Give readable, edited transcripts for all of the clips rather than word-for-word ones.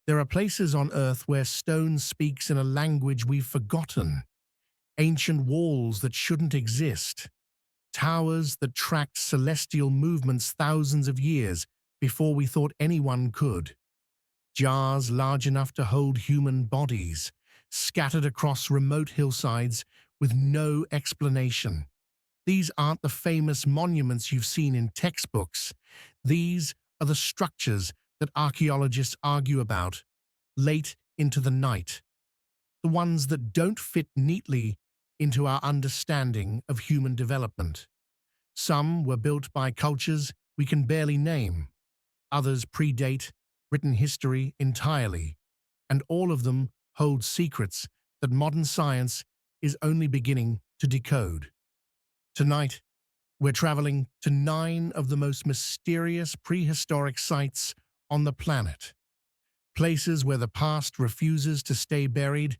There are places on Earth where stone speaks in a language we've forgotten, ancient walls that shouldn't exist, towers that tracked celestial movements thousands of years before we thought anyone could, jars large enough to hold human bodies, scattered across remote hillsides with no explanation. These aren't the famous monuments you've seen in textbooks. These are the structures that archaeologists argue about, late into the night. The ones that don't fit neatly into our understanding of human development. Some were built by cultures we can barely name. Others predate written history entirely. And all of them hold secrets that modern science is only beginning to decode. Tonight, we're traveling to 9 of the most mysterious prehistoric sites on the planet. Places where the past refuses to stay buried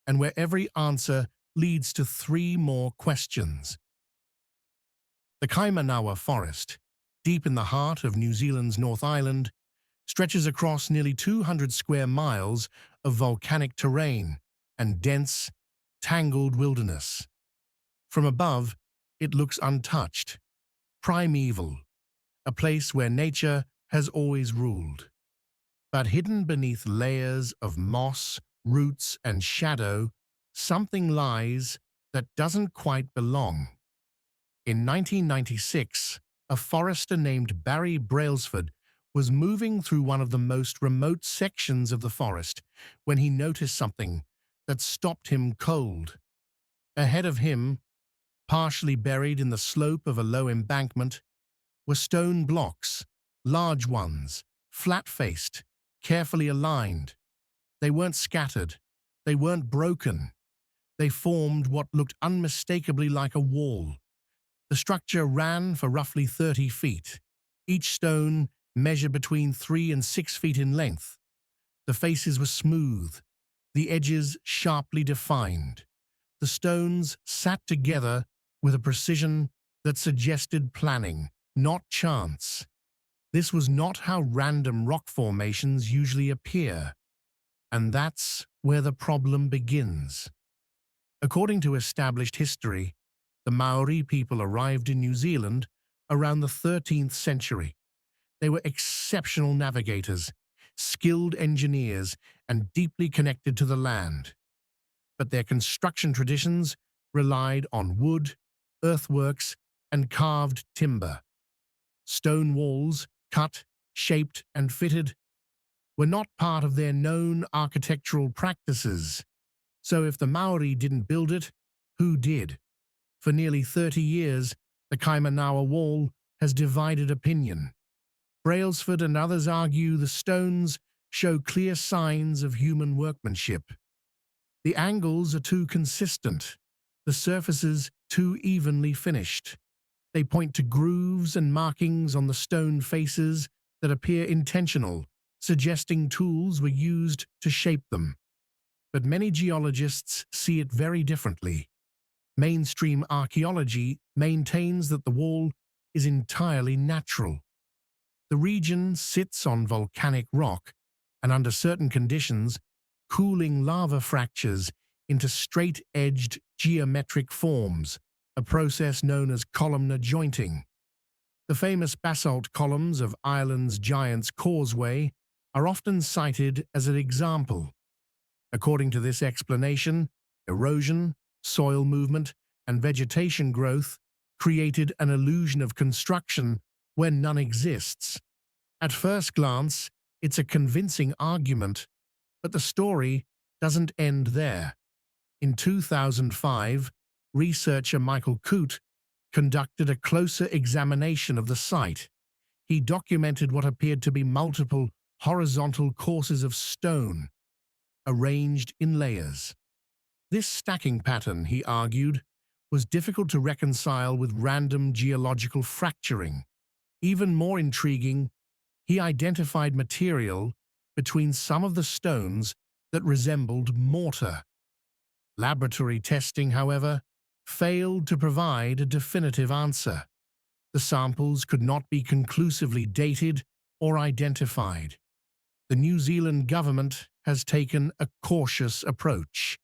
and where every answer leads to 3 more questions. The Kaimanawa Forest, deep in the heart of New Zealand's North Island, stretches across nearly 200 square miles of volcanic terrain and dense, tangled wilderness. From above, it looks untouched, primeval, a place where nature has always ruled. But hidden beneath layers of moss, roots, and shadow, something lies that doesn't quite belong. In 1996, a forester named Barry Brailsford was moving through one of the most remote sections of the forest when he noticed something that stopped him cold. Ahead of him, partially buried in the slope of a low embankment, were stone blocks, large ones, flat-faced, carefully aligned. They weren't scattered. They weren't broken. They formed what looked unmistakably like a wall. The structure ran for roughly 30 feet. Each stone measured between 3 and 6 feet in length. The faces were smooth, the edges sharply defined. The stones sat together with a precision that suggested planning, not chance. This was not how random rock formations usually appear. And that's where the problem begins. According to established history, the Maori people arrived in New Zealand around the 13th century. They were exceptional navigators, skilled engineers, and deeply connected to the land. But their construction traditions relied on wood, earthworks, and carved timber. Stone walls, cut, shaped, and fitted, were not part of their known architectural practices. So if the Maori didn't build it, who did? For nearly 30 years, the Kaimanawa Wall has divided opinion. Brailsford and others argue the stones show clear signs of human workmanship. The angles are too consistent, the surfaces too evenly finished. They point to grooves and markings on the stone faces that appear intentional, suggesting tools were used to shape them. But many geologists see it very differently. Mainstream archaeology maintains that the wall is entirely natural. The region sits on volcanic rock, and under certain conditions, cooling lava fractures into straight-edged geometric forms, a process known as columnar jointing. The famous basalt columns of Ireland's Giant's Causeway are often cited as an example. According to this explanation, erosion, soil movement, and vegetation growth created an illusion of construction where none exists. At first glance, it's a convincing argument, but the story doesn't end there. In 2005, researcher Michael Coote conducted a closer examination of the site. He documented what appeared to be multiple horizontal courses of stone, arranged in layers. This stacking pattern, he argued, was difficult to reconcile with random geological fracturing. Even more intriguing, he identified material between some of the stones that resembled mortar. Laboratory testing, however, failed to provide a definitive answer. The samples could not be conclusively dated or identified. The New Zealand government has taken a cautious approach.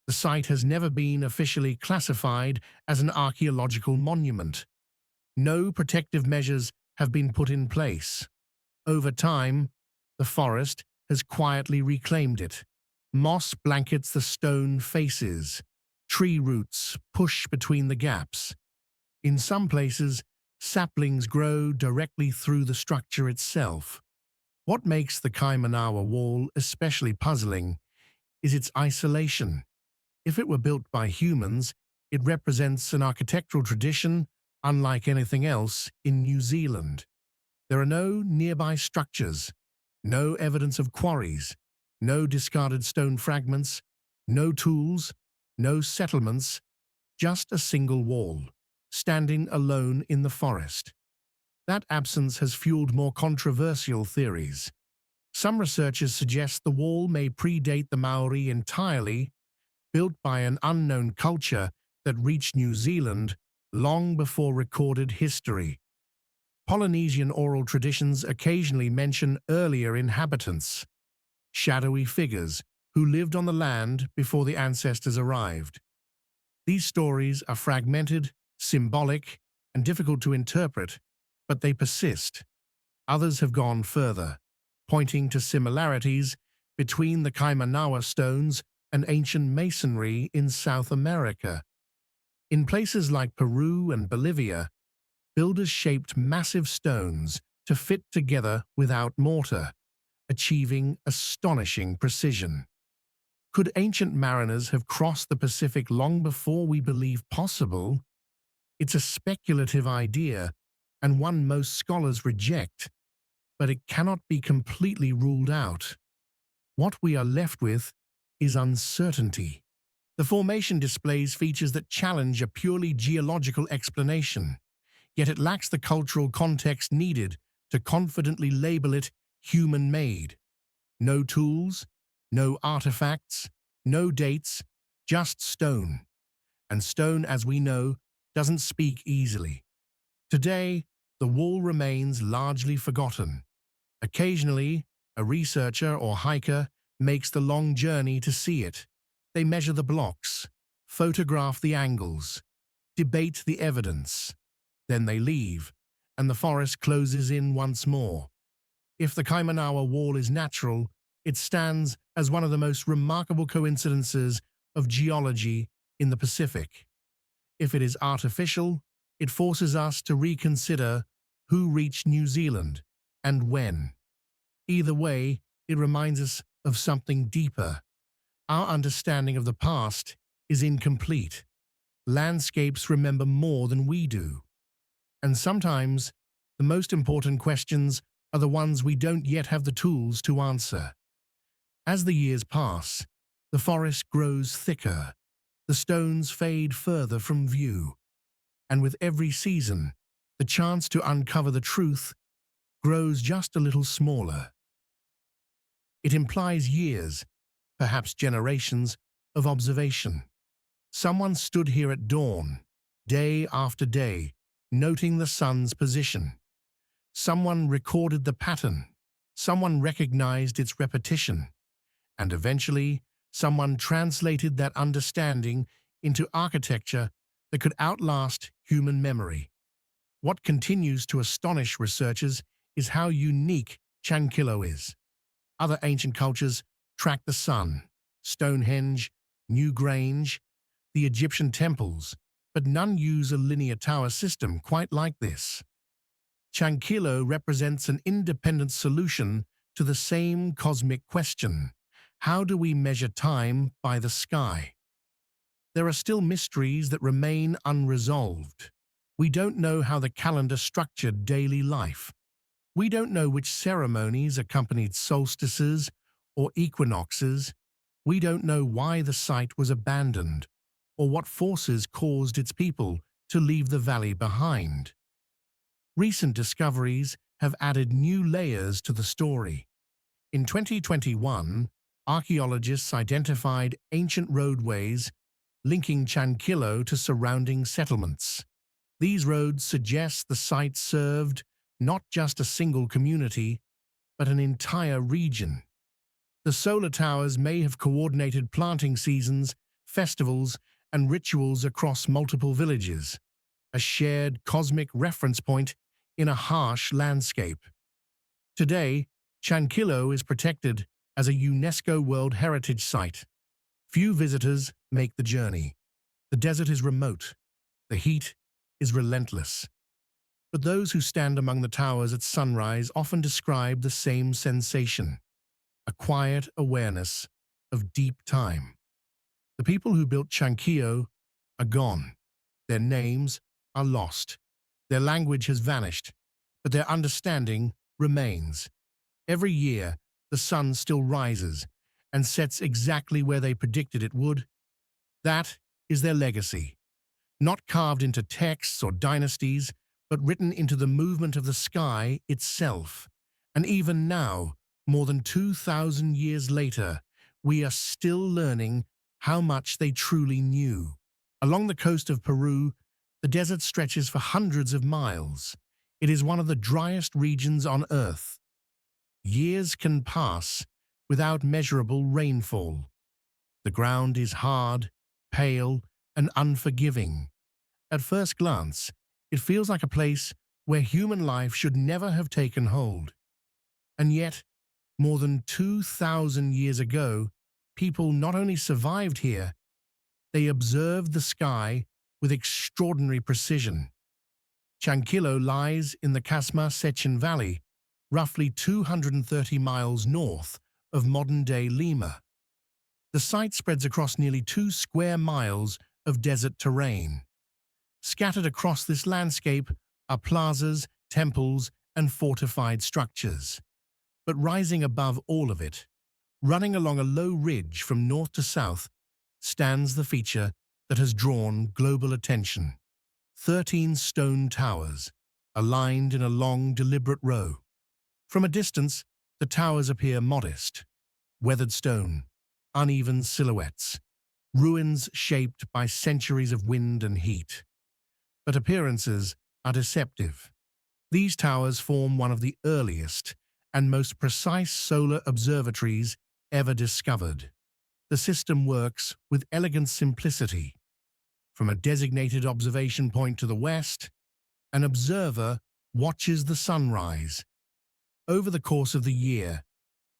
The site has never been officially classified as an archaeological monument. No protective measures have been put in place. Over time, the forest has quietly reclaimed it. Moss blankets the stone faces. Tree roots push between the gaps. In some places, saplings grow directly through the structure itself. What makes the Kaimanawa Wall especially puzzling is its isolation. If it were built by humans, it represents an architectural tradition unlike anything else in New Zealand. There are no nearby structures, no evidence of quarries, no discarded stone fragments, no tools, no settlements, just a single wall, standing alone in the forest. That absence has fueled more controversial theories. Some researchers suggest the wall may predate the Maori entirely, built by an unknown culture that reached New Zealand long before recorded history. Polynesian oral traditions occasionally mention earlier inhabitants, shadowy figures who lived on the land before the ancestors arrived. These stories are fragmented, symbolic, and difficult to interpret, but they persist. Others have gone further, pointing to similarities between the Kaimanawa stones and ancient masonry in South America. In places like Peru and Bolivia, builders shaped massive stones to fit together without mortar, achieving astonishing precision. Could ancient mariners have crossed the Pacific long before we believe possible? It's a speculative idea, and one most scholars reject, but it cannot be completely ruled out. What we are left with is uncertainty. The formation displays features that challenge a purely geological explanation, yet it lacks the cultural context needed to confidently label it human-made. No tools, no artifacts, no dates, just stone. And stone, as we know, doesn't speak easily. Today, the wall remains largely forgotten. Occasionally, a researcher or hiker makes the long journey to see it. They measure the blocks, photograph the angles, debate the evidence. Then they leave, and the forest closes in once more. If the Kaimanawa Wall is natural, it stands as one of the most remarkable coincidences of geology in the Pacific. If it is artificial, it forces us to reconsider who reached New Zealand and when. Either way, it reminds us of something deeper. Our understanding of the past is incomplete. Landscapes remember more than we do. And sometimes, the most important questions are the ones we don't yet have the tools to answer. As the years pass, the forest grows thicker, the stones fade further from view, and with every season, the chance to uncover the truth grows just a little smaller. It implies years, perhaps generations, of observation. Someone stood here at dawn, day after day, noting the sun's position. Someone recorded the pattern. Someone recognized its repetition. And eventually, someone translated that understanding into architecture that could outlast human memory. What continues to astonish researchers is how unique Chankillo is. Other ancient cultures track the sun, Stonehenge, Newgrange, the Egyptian temples, but none use a linear tower system quite like this. Chankillo represents an independent solution to the same cosmic question: how do we measure time by the sky? There are still mysteries that remain unresolved. We don't know how the calendar structured daily life. We don't know which ceremonies accompanied solstices or equinoxes. We don't know why the site was abandoned, or what forces caused its people to leave the valley behind. Recent discoveries have added new layers to the story. In 2021, archaeologists identified ancient roadways linking Chankillo to surrounding settlements. These roads suggest the site served not just a single community, but an entire region. The solar towers may have coordinated planting seasons, festivals, and rituals across multiple villages, a shared cosmic reference point in a harsh landscape. Today, Chankillo is protected as a UNESCO World Heritage Site. Few visitors make the journey. The desert is remote. The heat is relentless. But those who stand among the towers at sunrise often describe the same sensation, a quiet awareness of deep time. The people who built Chankillo are gone. Their names are lost. Their language has vanished, but their understanding remains. Every year, the sun still rises and sets exactly where they predicted it would. That is their legacy, not carved into texts or dynasties, but written into the movement of the sky itself. And even now, more than 2,000 years later, we are still learning how much they truly knew. Along the coast of Peru, the desert stretches for hundreds of miles. It is one of the driest regions on Earth. Years can pass without measurable rainfall. The ground is hard, pale, and unforgiving. At first glance, it feels like a place where human life should never have taken hold. And yet, more than 2,000 years ago, people not only survived here, they observed the sky with extraordinary precision. Chankillo lies in the Kasma Sechin Valley, roughly 230 miles north of modern-day Lima. The site spreads across nearly 2 square miles of desert terrain. Scattered across this landscape are plazas, temples, and fortified structures. But rising above all of it, running along a low ridge from north to south, stands the feature that has drawn global attention. 13 stone towers, aligned in a long, deliberate row. From a distance, the towers appear modest, weathered stone, uneven silhouettes, ruins shaped by centuries of wind and heat. But appearances are deceptive. These towers form one of the earliest and most precise solar observatories ever discovered. The system works with elegant simplicity. From a designated observation point to the west, an observer watches the sunrise. Over the course of the year,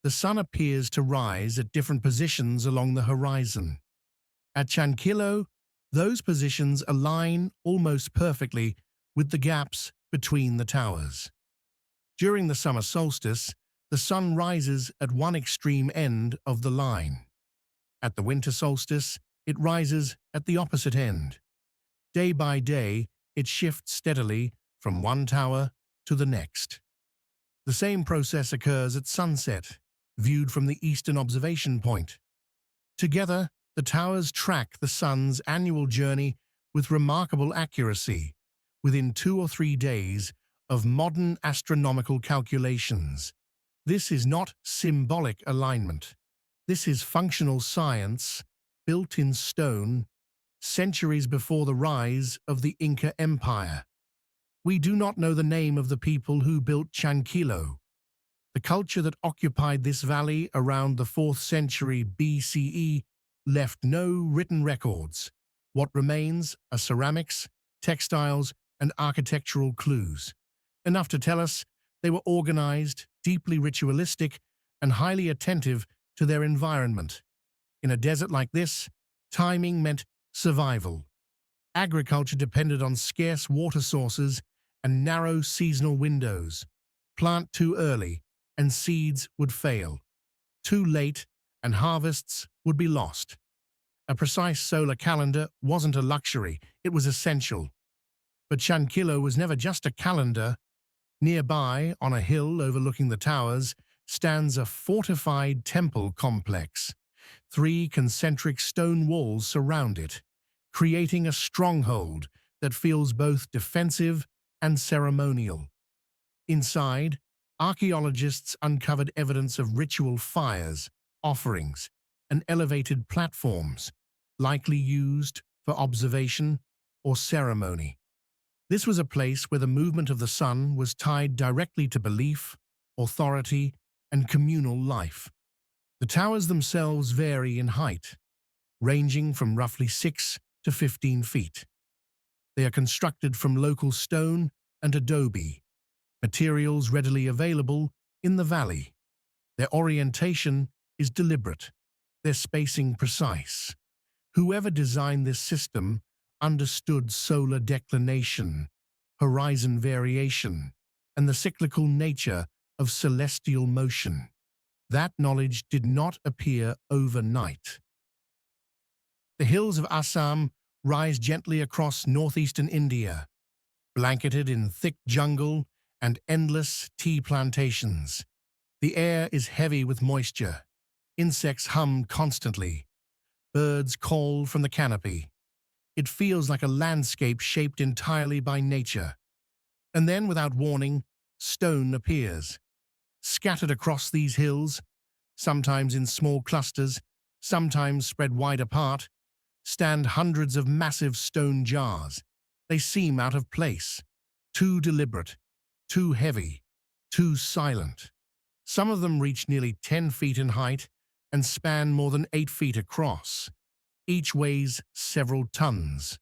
the sun appears to rise at different positions along the horizon. At Chankillo, those positions align almost perfectly with the gaps between the towers. During the summer solstice, the sun rises at one extreme end of the line. At the winter solstice, it rises at the opposite end. Day by day, it shifts steadily from one tower to the next. The same process occurs at sunset, viewed from the eastern observation point. Together, the towers track the sun's annual journey with remarkable accuracy, within 2 or 3 days of modern astronomical calculations. This is not symbolic alignment. This is functional science, built in stone, centuries before the rise of the Inca Empire. We do not know the name of the people who built Chankillo. The culture that occupied this valley around the 4th century BCE left no written records. What remains are ceramics, textiles, and architectural clues, enough to tell us they were organized, deeply ritualistic, and highly attentive to their environment. In a desert like this, timing meant survival. Agriculture depended on scarce water sources and narrow seasonal windows. Plant too early, and seeds would fail. Too late, and harvests would be lost. A precise solar calendar wasn't a luxury, it was essential. But Chankillo was never just a calendar. Nearby, on a hill overlooking the towers, stands a fortified temple complex. 3 concentric stone walls surround it, creating a stronghold that feels both defensive and ceremonial. Inside, archaeologists uncovered evidence of ritual fires, offerings, and elevated platforms, likely used for observation or ceremony. This was a place where the movement of the sun was tied directly to belief, authority, and communal life. The towers themselves vary in height, ranging from roughly 6 to 15 feet. They are constructed from local stone and adobe, materials readily available in the valley. Their orientation is deliberate, their spacing precise. Whoever designed this system understood solar declination, horizon variation, and the cyclical nature of celestial motion. That knowledge did not appear overnight. The hills of Assam rise gently across northeastern India, blanketed in thick jungle and endless tea plantations. The air is heavy with moisture. Insects hum constantly. Birds call from the canopy. It feels like a landscape shaped entirely by nature. And then, without warning, stone appears. Scattered across these hills, sometimes in small clusters, sometimes spread wide apart, stand hundreds of massive stone jars. They seem out of place, too deliberate, too heavy, too silent. Some of them reach nearly 10 feet in height and span more than 8 feet across. Each weighs several tons.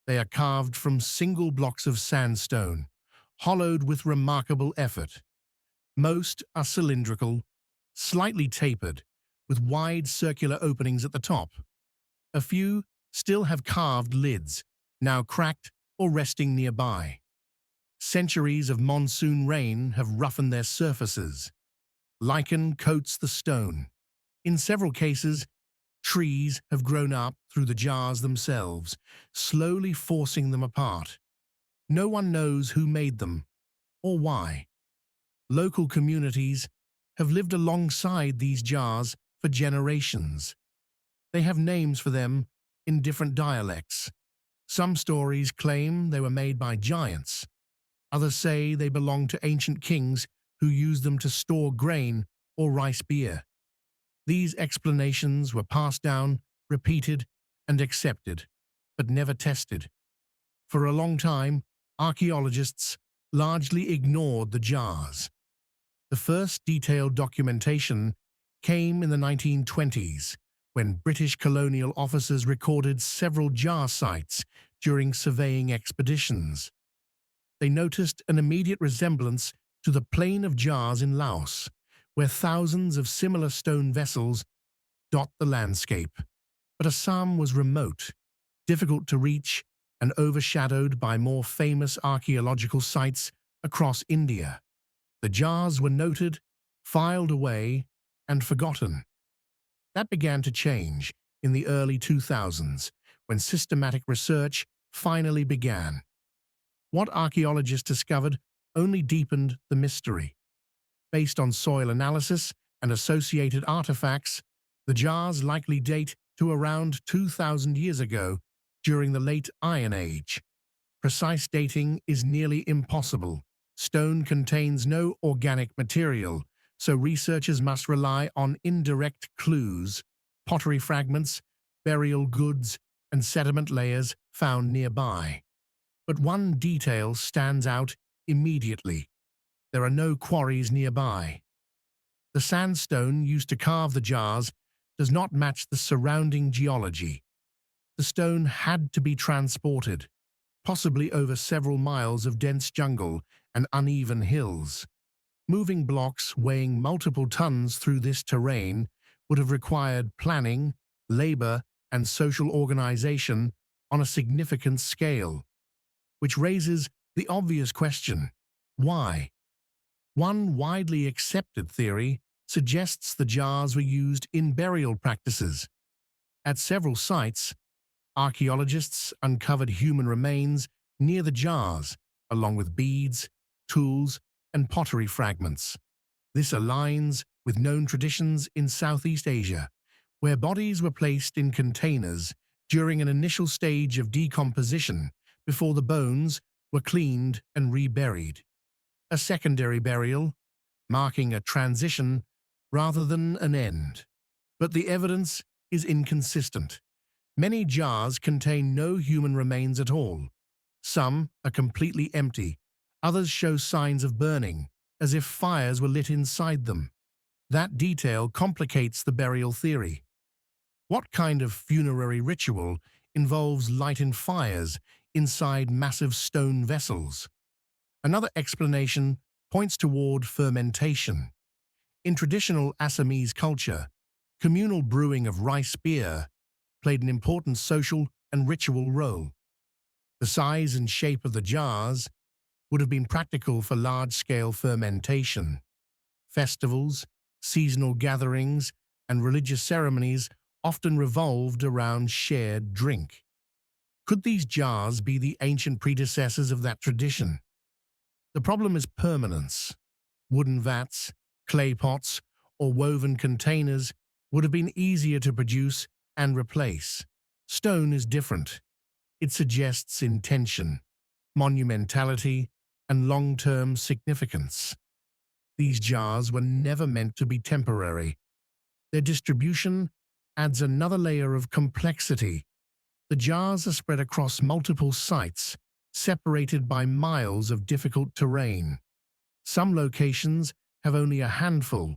They are carved from single blocks of sandstone, hollowed with remarkable effort. Most are cylindrical, slightly tapered, with wide circular openings at the top. A few still have carved lids, now cracked or resting nearby. Centuries of monsoon rain have roughened their surfaces. Lichen coats the stone. In several cases, trees have grown up through the jars themselves, slowly forcing them apart. No one knows who made them or why. Local communities have lived alongside these jars for generations. They have names for them in different dialects. Some stories claim they were made by giants. Others say they belong to ancient kings who used them to store grain or rice beer. These explanations were passed down, repeated, and accepted, but never tested. For a long time, archaeologists largely ignored the jars. The first detailed documentation came in the 1920s, when British colonial officers recorded several jar sites during surveying expeditions. They noticed an immediate resemblance to the Plain of Jars in Laos, where thousands of similar stone vessels dot the landscape. But Assam was remote, difficult to reach, and overshadowed by more famous archaeological sites across India. The jars were noted, filed away, and forgotten. That began to change in the early 2000s, when systematic research finally began. What archaeologists discovered only deepened the mystery. Based on soil analysis and associated artifacts, the jars likely date to around 2,000 years ago, during the late Iron Age. Precise dating is nearly impossible. Stone contains no organic material, so researchers must rely on indirect clues, pottery fragments, burial goods, and sediment layers found nearby. But one detail stands out immediately. There are no quarries nearby. The sandstone used to carve the jars does not match the surrounding geology. The stone had to be transported, possibly over several miles of dense jungle and uneven hills. Moving blocks weighing multiple tons through this terrain would have required planning, labor, and social organization on a significant scale, which raises the obvious question: why? One widely accepted theory suggests the jars were used in burial practices. At several sites, archaeologists uncovered human remains near the jars, along with beads, tools, and pottery fragments. This aligns with known traditions in Southeast Asia, where bodies were placed in containers during an initial stage of decomposition before the bones were cleaned and reburied. A secondary burial, marking a transition rather than an end. But the evidence is inconsistent. Many jars contain no human remains at all. Some are completely empty. Others show signs of burning, as if fires were lit inside them. That detail complicates the burial theory. What kind of funerary ritual involves lighting fires inside massive stone vessels? Another explanation points toward fermentation. In traditional Assamese culture, communal brewing of rice beer played an important social and ritual role. The size and shape of the jars would have been practical for large-scale fermentation. Festivals, seasonal gatherings, and religious ceremonies often revolved around shared drink. Could these jars be the ancient predecessors of that tradition? The problem is permanence. Wooden vats, clay pots, or woven containers would have been easier to produce and replace. Stone is different. It suggests intention, monumentality, and long-term significance. These jars were never meant to be temporary. Their distribution adds another layer of complexity. The jars are spread across multiple sites, separated by miles of difficult terrain. Some locations have only a handful,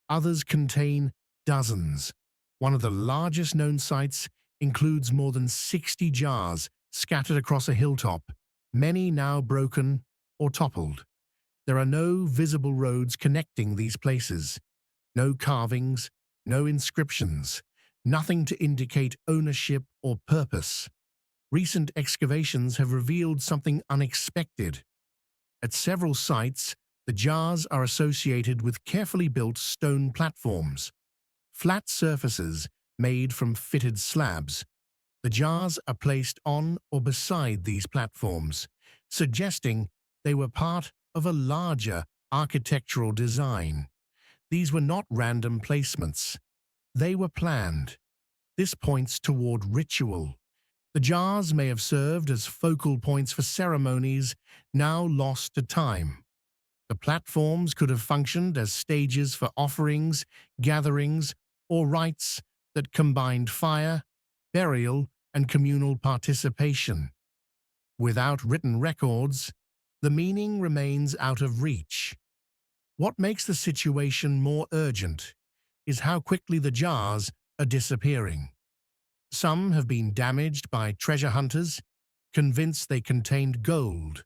others contain dozens. One of the largest known sites includes more than 60 jars scattered across a hilltop, many now broken or toppled. There are no visible roads connecting these places, no carvings, no inscriptions, nothing to indicate ownership or purpose. Recent excavations have revealed something unexpected. At several sites, the jars are associated with carefully built stone platforms, flat surfaces made from fitted slabs. The jars are placed on or beside these platforms, suggesting they were part of a larger architectural design. These were not random placements. They were planned. This points toward ritual. The jars may have served as focal points for ceremonies now lost to time. The platforms could have functioned as stages for offerings, gatherings, or rites that combined fire, burial, and communal participation. Without written records, the meaning remains out of reach. What makes the situation more urgent is how quickly the jars are disappearing. Some have been damaged by treasure hunters, convinced they contained gold.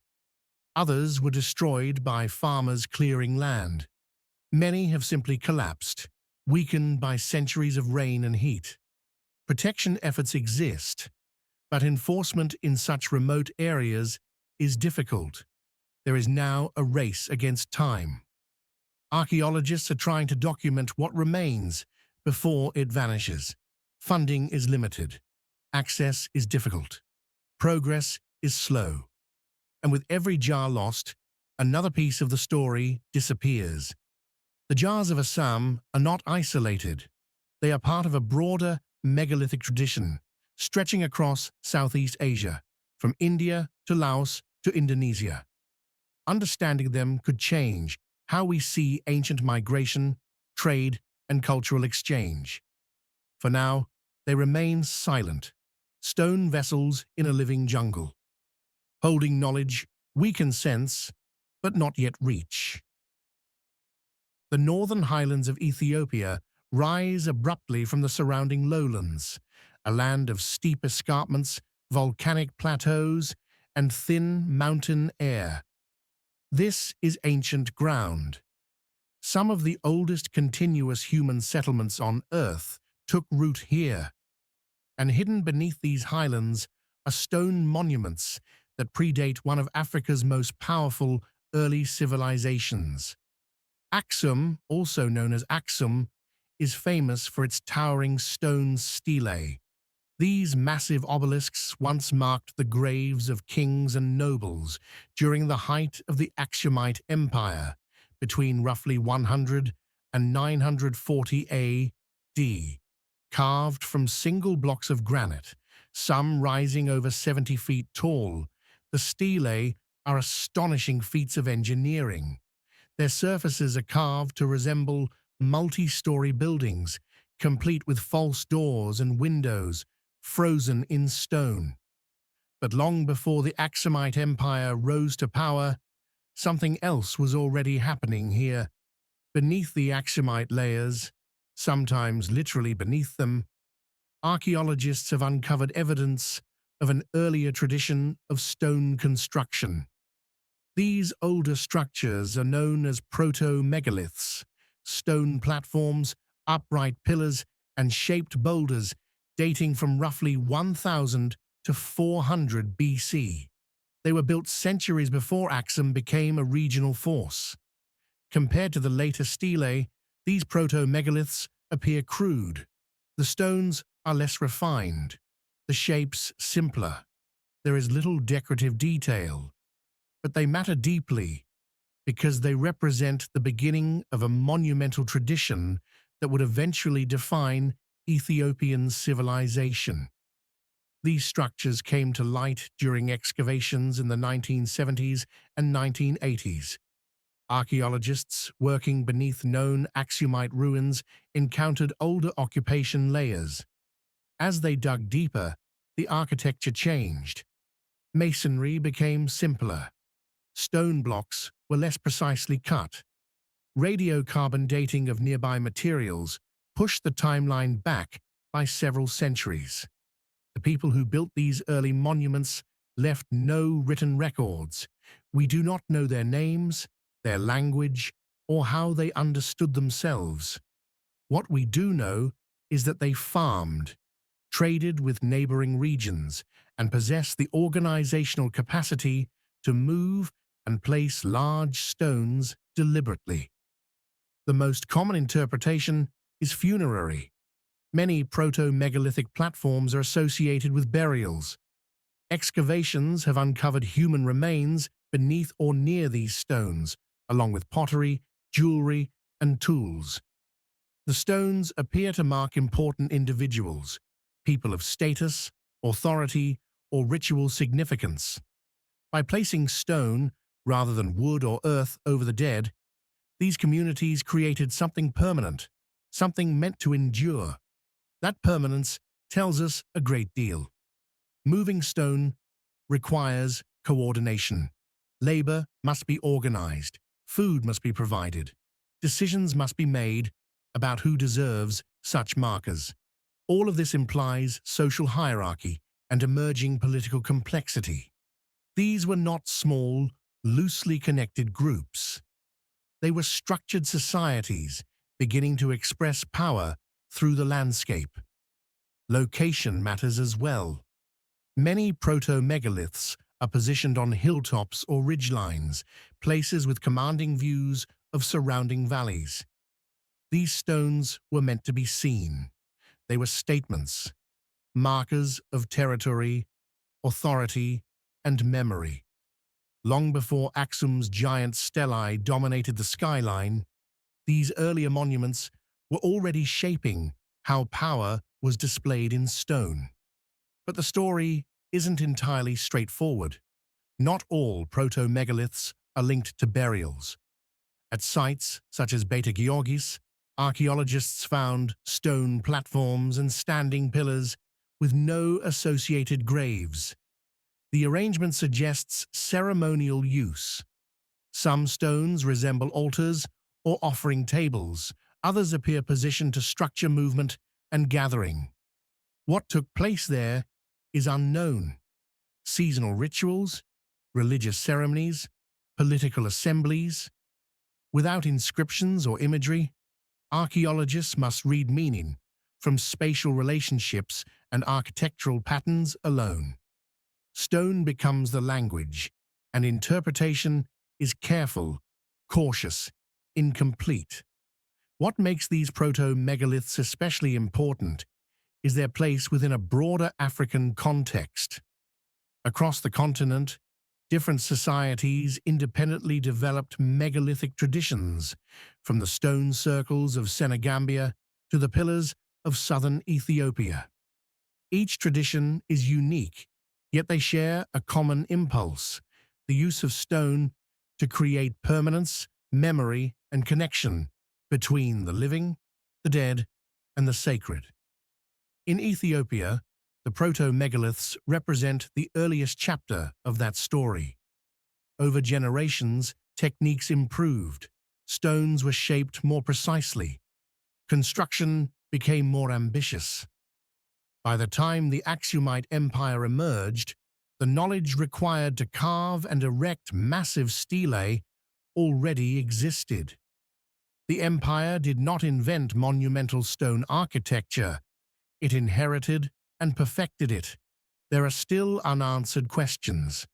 Others were destroyed by farmers clearing land. Many have simply collapsed, weakened by centuries of rain and heat. Protection efforts exist, but enforcement in such remote areas is difficult. There is now a race against time. Archaeologists are trying to document what remains before it vanishes. Funding is limited. Access is difficult. Progress is slow. And with every jar lost, another piece of the story disappears. The jars of Assam are not isolated. They are part of a broader megalithic tradition stretching across Southeast Asia, from India to Laos to Indonesia. Understanding them could change how we see ancient migration, trade, and cultural exchange. For now, they remain silent, stone vessels in a living jungle, holding knowledge we can sense, but not yet reach. The northern highlands of Ethiopia rise abruptly from the surrounding lowlands, a land of steep escarpments, volcanic plateaus, and thin mountain air. This is ancient ground. Some of the oldest continuous human settlements on Earth took root here, and hidden beneath these highlands are stone monuments that predate one of Africa's most powerful early civilizations. Axum, also known as Axum, is famous for its towering stone stelae. These massive obelisks once marked the graves of kings and nobles during the height of the Axumite Empire, between roughly 100 and 940 A.D., carved from single blocks of granite, some rising over 70 feet tall. The stelae are astonishing feats of engineering. Their surfaces are carved to resemble multi-story buildings, complete with false doors and windows, frozen in stone. But long before the Axumite Empire rose to power, something else was already happening here. Beneath the Axumite layers, sometimes literally beneath them, archaeologists have uncovered evidence of an earlier tradition of stone construction. These older structures are known as proto-megaliths, stone platforms, upright pillars, and shaped boulders dating from roughly 1000 to 400 BC. They were built centuries before Axum became a regional force. Compared to the later stelae, these proto-megaliths appear crude. The stones are less refined, the shapes simpler. There is little decorative detail, but they matter deeply because they represent the beginning of a monumental tradition that would eventually define Ethiopian civilization. These structures came to light during excavations in the 1970s and 1980s. Archaeologists working beneath known Axumite ruins encountered older occupation layers. As they dug deeper, the architecture changed. Masonry became simpler. Stone blocks were less precisely cut. Radiocarbon dating of nearby materials pushed the timeline back by several centuries. The people who built these early monuments left no written records. We do not know their names, their language, or how they understood themselves. What we do know is that they farmed, traded with neighboring regions, and possessed the organizational capacity to move and place large stones deliberately. The most common interpretation is funerary. Many proto-megalithic platforms are associated with burials. Excavations have uncovered human remains beneath or near these stones, along with pottery, jewelry, and tools. The stones appear to mark important individuals, people of status, authority, or ritual significance. By placing stone rather than wood or earth over the dead, these communities created something permanent, something meant to endure. That permanence tells us a great deal. Moving stone requires coordination. Labor must be organized. Food must be provided. Decisions must be made about who deserves such markers. All of this implies social hierarchy and emerging political complexity. These were not small, loosely connected groups. They were structured societies beginning to express power through the landscape. Location matters as well. Many proto-megaliths are positioned on hilltops or ridgelines, places with commanding views of surrounding valleys. These stones were meant to be seen. They were statements, markers of territory, authority, and memory. Long before Axum's giant stelae dominated the skyline, these earlier monuments were already shaping how power was displayed in stone. But the story isn't entirely straightforward. Not all proto-megaliths are linked to burials. At sites such as Beta Georgis, archaeologists found stone platforms and standing pillars with no associated graves. The arrangement suggests ceremonial use. Some stones resemble altars or offering tables. Others appear positioned to structure movement and gathering. What took place there is unknown. Seasonal rituals, religious ceremonies, political assemblies. Without inscriptions or imagery, archaeologists must read meaning from spatial relationships and architectural patterns alone. Stone becomes the language, and interpretation is careful, cautious, incomplete. What makes these proto-megaliths especially important is their place within a broader African context. Across the continent, different societies independently developed megalithic traditions, from the stone circles of Senegambia to the pillars of southern Ethiopia. Each tradition is unique, yet they share a common impulse: the use of stone to create permanence, memory, and connection between the living, the dead, and the sacred. In Ethiopia, the proto-megaliths represent the earliest chapter of that story. Over generations, techniques improved. stones were shaped more precisely. Construction became more ambitious. By the time the Axumite Empire emerged, the knowledge required to carve and erect massive stelae already existed. The empire did not invent monumental stone architecture. It inherited and perfected it. There are still unanswered questions.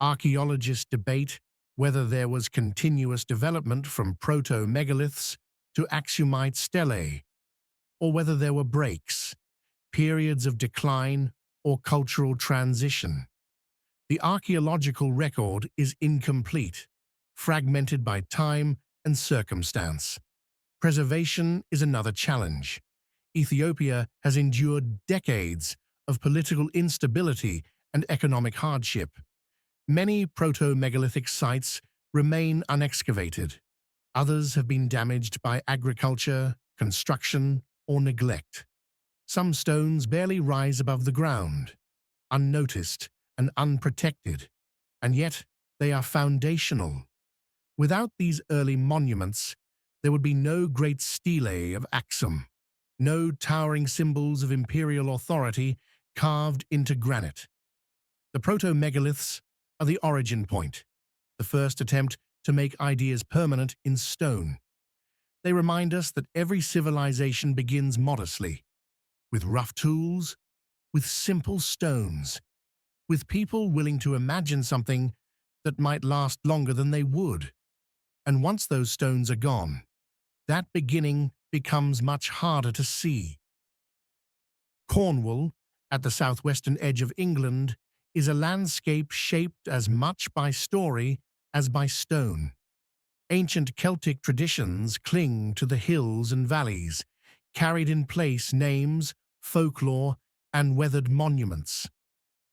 Archaeologists debate whether there was continuous development from proto-megaliths to Axumite stelae, or whether there were breaks, periods of decline, or cultural transition. The archaeological record is incomplete, fragmented by time and circumstance. Preservation is another challenge. Ethiopia has endured decades of political instability and economic hardship. Many proto-megalithic sites remain unexcavated. Others have been damaged by agriculture, construction, or neglect. Some stones barely rise above the ground, unnoticed and unprotected, and yet they are foundational. Without these early monuments, there would be no great stelae of Axum, no towering symbols of imperial authority carved into granite. The proto-megaliths are the origin point, the first attempt to make ideas permanent in stone. They remind us that every civilization begins modestly, with rough tools, with simple stones, with people willing to imagine something that might last longer than they would. And once those stones are gone, that beginning becomes much harder to see. Cornwall, at the southwestern edge of England, is a landscape shaped as much by story as by stone. Ancient Celtic traditions cling to the hills and valleys, carried in place names, folklore, and weathered monuments.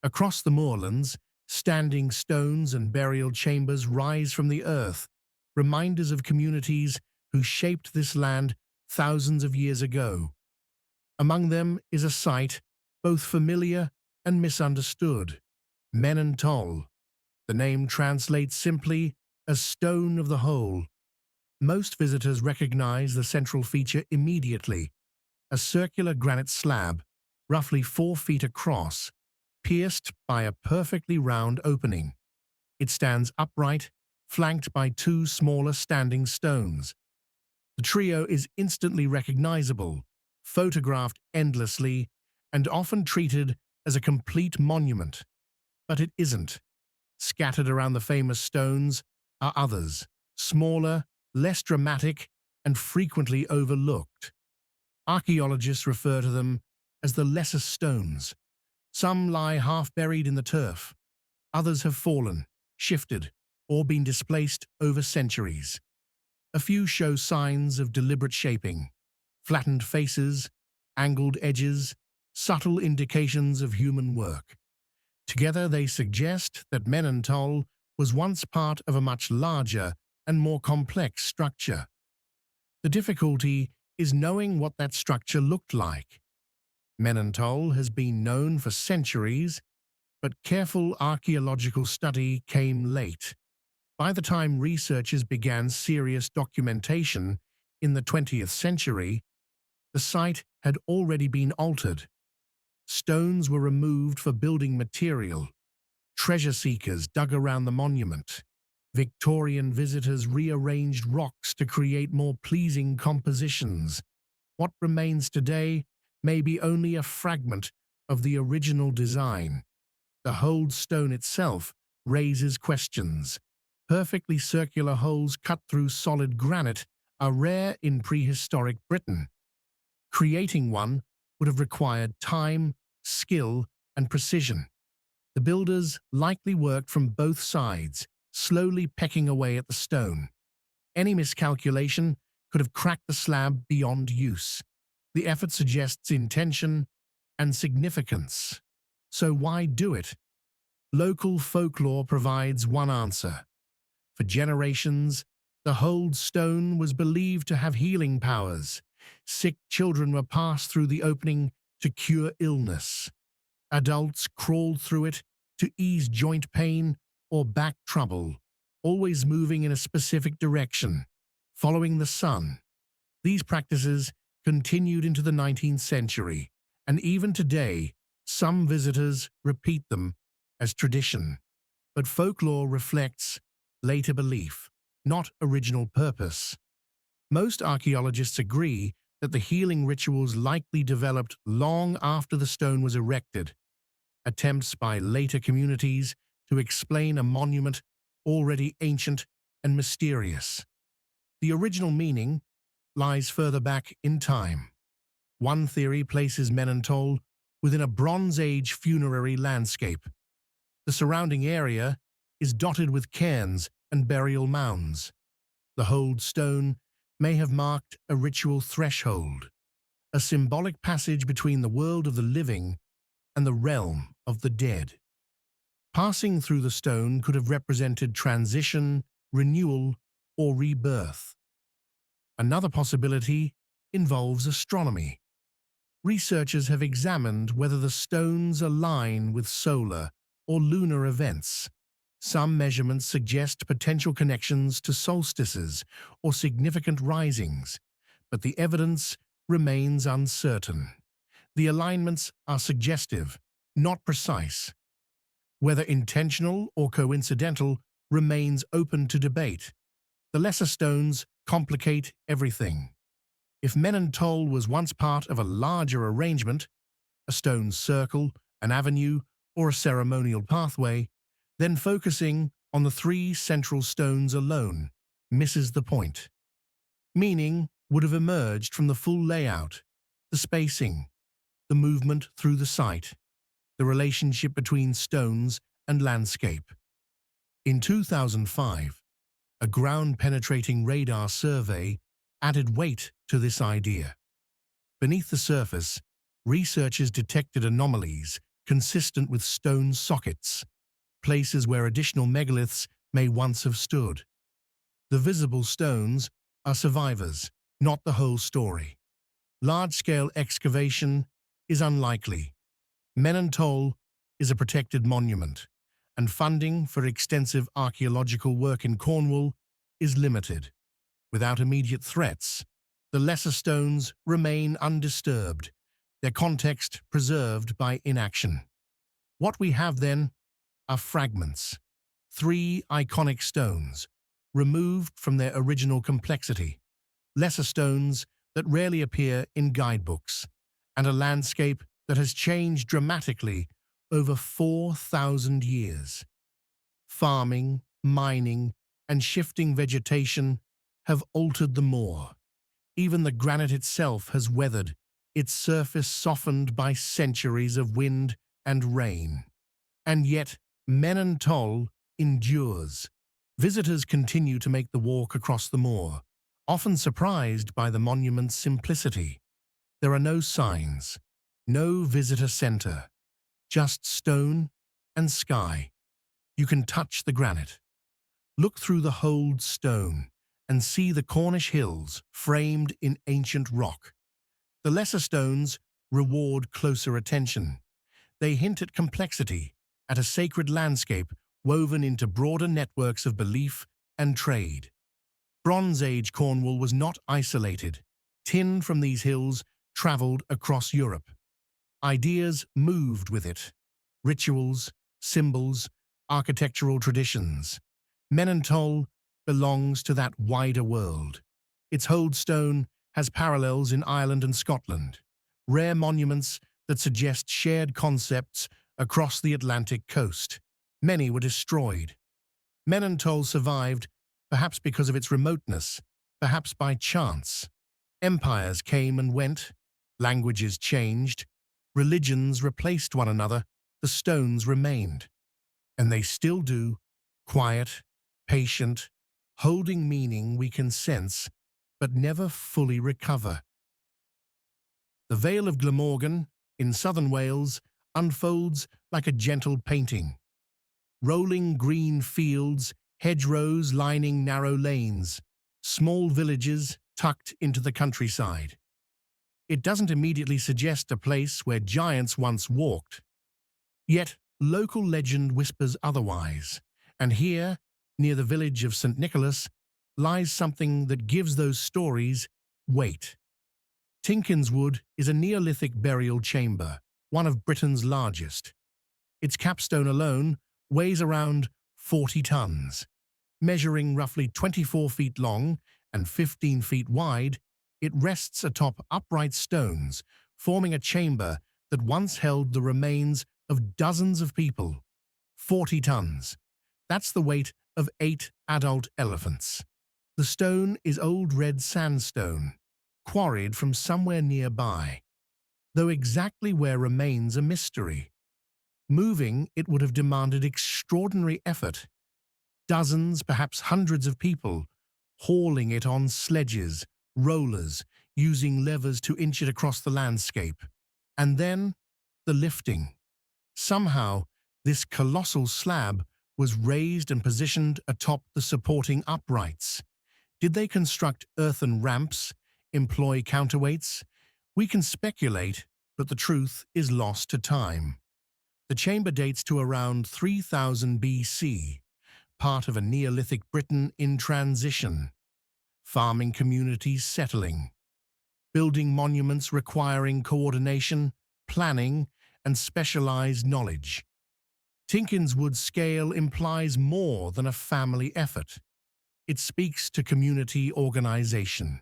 Across the moorlands, standing stones and burial chambers rise from the earth, reminders of communities who shaped this land thousands of years ago. Among them is a site both familiar and misunderstood, Men-an-Tol. The name translates simply as Stone of the Hole. Most visitors recognize the central feature immediately, a circular granite slab, roughly 4 feet across, pierced by a perfectly round opening. It stands upright, flanked by 2 smaller standing stones. The trio is instantly recognizable, photographed endlessly, and often treated as a complete monument. But it isn't. Scattered around the famous stones are others, smaller, less dramatic, and frequently overlooked. Archaeologists refer to them as the lesser stones. Some lie half-buried in the turf. Others have fallen, shifted, or been displaced over centuries. A few show signs of deliberate shaping, flattened faces, angled edges, subtle indications of human work. Together they suggest that Men-an-Tol was once part of a much larger and more complex structure. The difficulty is knowing what that structure looked like. Men-an-Tol has been known for centuries, but careful archaeological study came late. By the time researchers began serious documentation in the 20th century, the site had already been altered. Stones were removed for building material. Treasure seekers dug around the monument. Victorian visitors rearranged rocks to create more pleasing compositions. What remains today may be only a fragment of the original design. The holed stone itself raises questions. Perfectly circular holes cut through solid granite are rare in prehistoric Britain. Creating one would have required time, skill, and precision. The builders likely worked from both sides, slowly pecking away at the stone. Any miscalculation could have cracked the slab beyond use. The effort suggests intention and significance. So why do it? Local folklore provides one answer. For generations, the holed stone was believed to have healing powers. Sick children were passed through the opening to cure illness. Adults crawled through it to ease joint pain or back trouble, always moving in a specific direction. following the sun. These practices continued into the 19th century, and even today, some visitors repeat them as tradition. But folklore reflects later belief, not original purpose. Most archaeologists agree that the healing rituals likely developed long after the stone was erected. Attempts by later communities to explain a monument already ancient and mysterious. The original meaning lies further back in time. One theory places Men-an-Tol within a Bronze Age funerary landscape. The surrounding area is dotted with cairns and burial mounds. The hold stone may have marked a ritual threshold, a symbolic passage between the world of the living and the realm of the dead. Passing through the stone could have represented transition, renewal, or rebirth. Another possibility involves astronomy. Researchers have examined whether the stones align with solar or lunar events. Some measurements suggest potential connections to solstices or significant risings, but the evidence remains uncertain. The alignments are suggestive, not precise. Whether intentional or coincidental remains open to debate. The lesser stones complicate everything. If Men-an-Tol was once part of a larger arrangement, a stone circle, an avenue, or a ceremonial pathway, then focusing on the three central stones alone misses the point. Meaning would have emerged from the full layout, the spacing, the movement through the site, the relationship between stones and landscape. In 2005, a ground-penetrating radar survey added weight to this idea. Beneath the surface, researchers detected anomalies consistent with stone sockets, places where additional megaliths may once have stood. The visible stones are survivors, not the whole story. Large-scale excavation is unlikely. Men-an-Tol is a protected monument, and funding for extensive archaeological work in Cornwall is limited. Without immediate threats, the lesser stones remain undisturbed, their context preserved by inaction. What we have then are fragments, three iconic stones, removed from their original complexity, lesser stones that rarely appear in guidebooks, and a landscape that has changed dramatically over 4,000 years. Farming, mining, and shifting vegetation have altered the moor. Even the granite itself has weathered, its surface softened by centuries of wind and rain. And yet, Men-an-Tol endures. Visitors continue to make the walk across the moor, often surprised by the monument's simplicity. There are no signs, no visitor center, just stone and sky. You can touch the granite, look through the hold stone, and see the Cornish hills framed in ancient rock. The lesser stones reward closer attention. They hint at complexity, at a sacred landscape woven into broader networks of belief and trade. Bronze Age Cornwall was not isolated. Tin from these hills traveled across Europe. Ideas moved with it. Rituals, symbols, architectural traditions. Men-an-Tol belongs to that wider world. Its hold stone has parallels in Ireland and Scotland, rare monuments that suggest shared concepts across the Atlantic coast. Many were destroyed. Men-an-Tol survived, perhaps because of its remoteness, perhaps by chance. Empires came and went, languages changed, religions replaced one another, the stones remained. And they still do, quiet, patient, holding meaning we can sense, but never fully recover. The Vale of Glamorgan, in southern Wales, unfolds like a gentle painting. Rolling green fields, hedgerows lining narrow lanes, small villages tucked into the countryside. It doesn't immediately suggest a place where giants once walked. Yet, local legend whispers otherwise, and here, near the village of St. Nicholas, lies something that gives those stories weight. Tinkinswood is a Neolithic burial chamber, one of Britain's largest. Its capstone alone weighs around 40 tons. Measuring roughly 24 feet long and 15 feet wide, it rests atop upright stones, forming a chamber that once held the remains of dozens of people. 40 tons. That's the weight of 8 adult elephants. The stone is old red sandstone, quarried from somewhere nearby, though exactly where remains a mystery. Moving it would have demanded extraordinary effort. Dozens, perhaps hundreds of people, hauling it on sledges, rollers, using levers to inch it across the landscape. And then, the lifting. Somehow, this colossal slab was raised and positioned atop the supporting uprights. Did they construct earthen ramps, employ counterweights? We can speculate, but the truth is lost to time. The chamber dates to around 3000 BC, part of a Neolithic Britain in transition. Farming communities settling. Building monuments requiring coordination, planning, and specialized knowledge. Tinkinswood's scale implies more than a family effort. It speaks to community organization.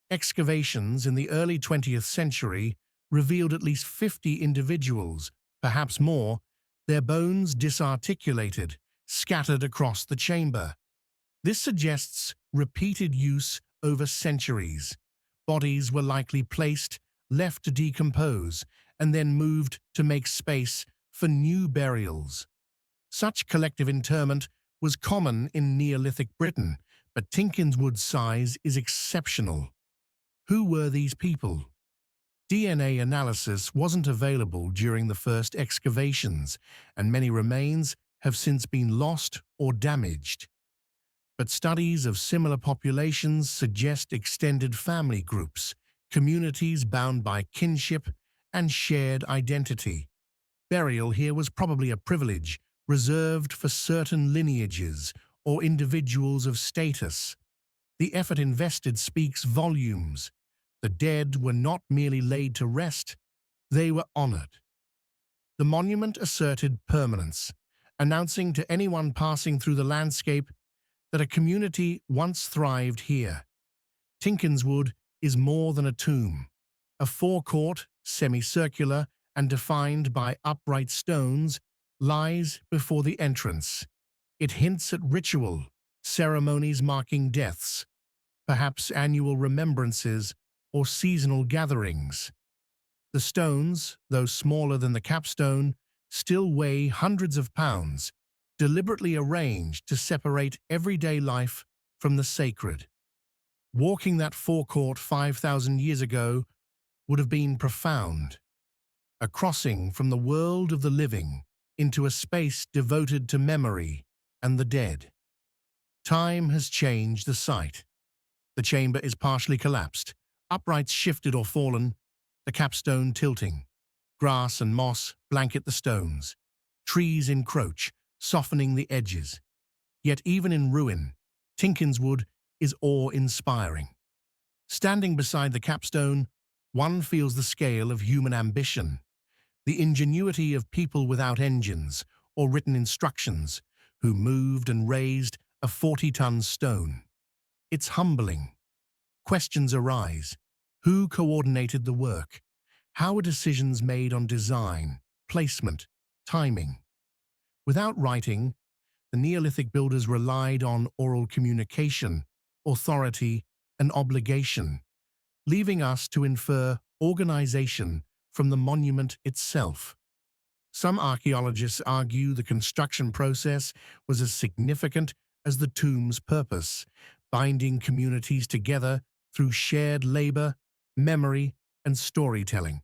Excavations in the early 20th century revealed at least 50 individuals, perhaps more, their bones disarticulated, scattered across the chamber. This suggests repeated use over centuries. Bodies were likely placed, left to decompose, and then moved to make space for new burials. Such collective interment was common in Neolithic Britain, but Tinkinswood's size is exceptional. Who were these people? DNA analysis wasn't available during the first excavations, and many remains have since been lost or damaged. But studies of similar populations suggest extended family groups, communities bound by kinship and shared identity. Burial here was probably a privilege reserved for certain lineages or individuals of status. The effort invested speaks volumes. The dead were not merely laid to rest, they were honored. The monument asserted permanence, announcing to anyone passing through the landscape that a community once thrived here. Tinkinswood is more than a tomb. A forecourt, semicircular and defined by upright stones, lies before the entrance. It hints at ritual, ceremonies marking deaths, perhaps annual remembrances or seasonal gatherings. The stones, though smaller than the capstone, still weigh hundreds of pounds, deliberately arranged to separate everyday life from the sacred. Walking that forecourt 5,000 years ago would have been profound. A crossing from the world of the living into a space devoted to memory and the dead. Time has changed the site. The chamber is partially collapsed, uprights shifted or fallen, the capstone tilting. Grass and moss blanket the stones. Trees encroach, softening the edges. Yet even in ruin, Tinkinswood is awe-inspiring. Standing beside the capstone, one feels the scale of human ambition, the ingenuity of people without engines or written instructions who moved and raised a 40-ton stone. It's humbling. Questions arise. Who coordinated the work? How were decisions made on design, placement, timing? Without writing, the Neolithic builders relied on oral communication, authority, and obligation, leaving us to infer organization from the monument itself. Some archaeologists argue the construction process was as significant as the tomb's purpose, binding communities together through shared labor, memory, and storytelling.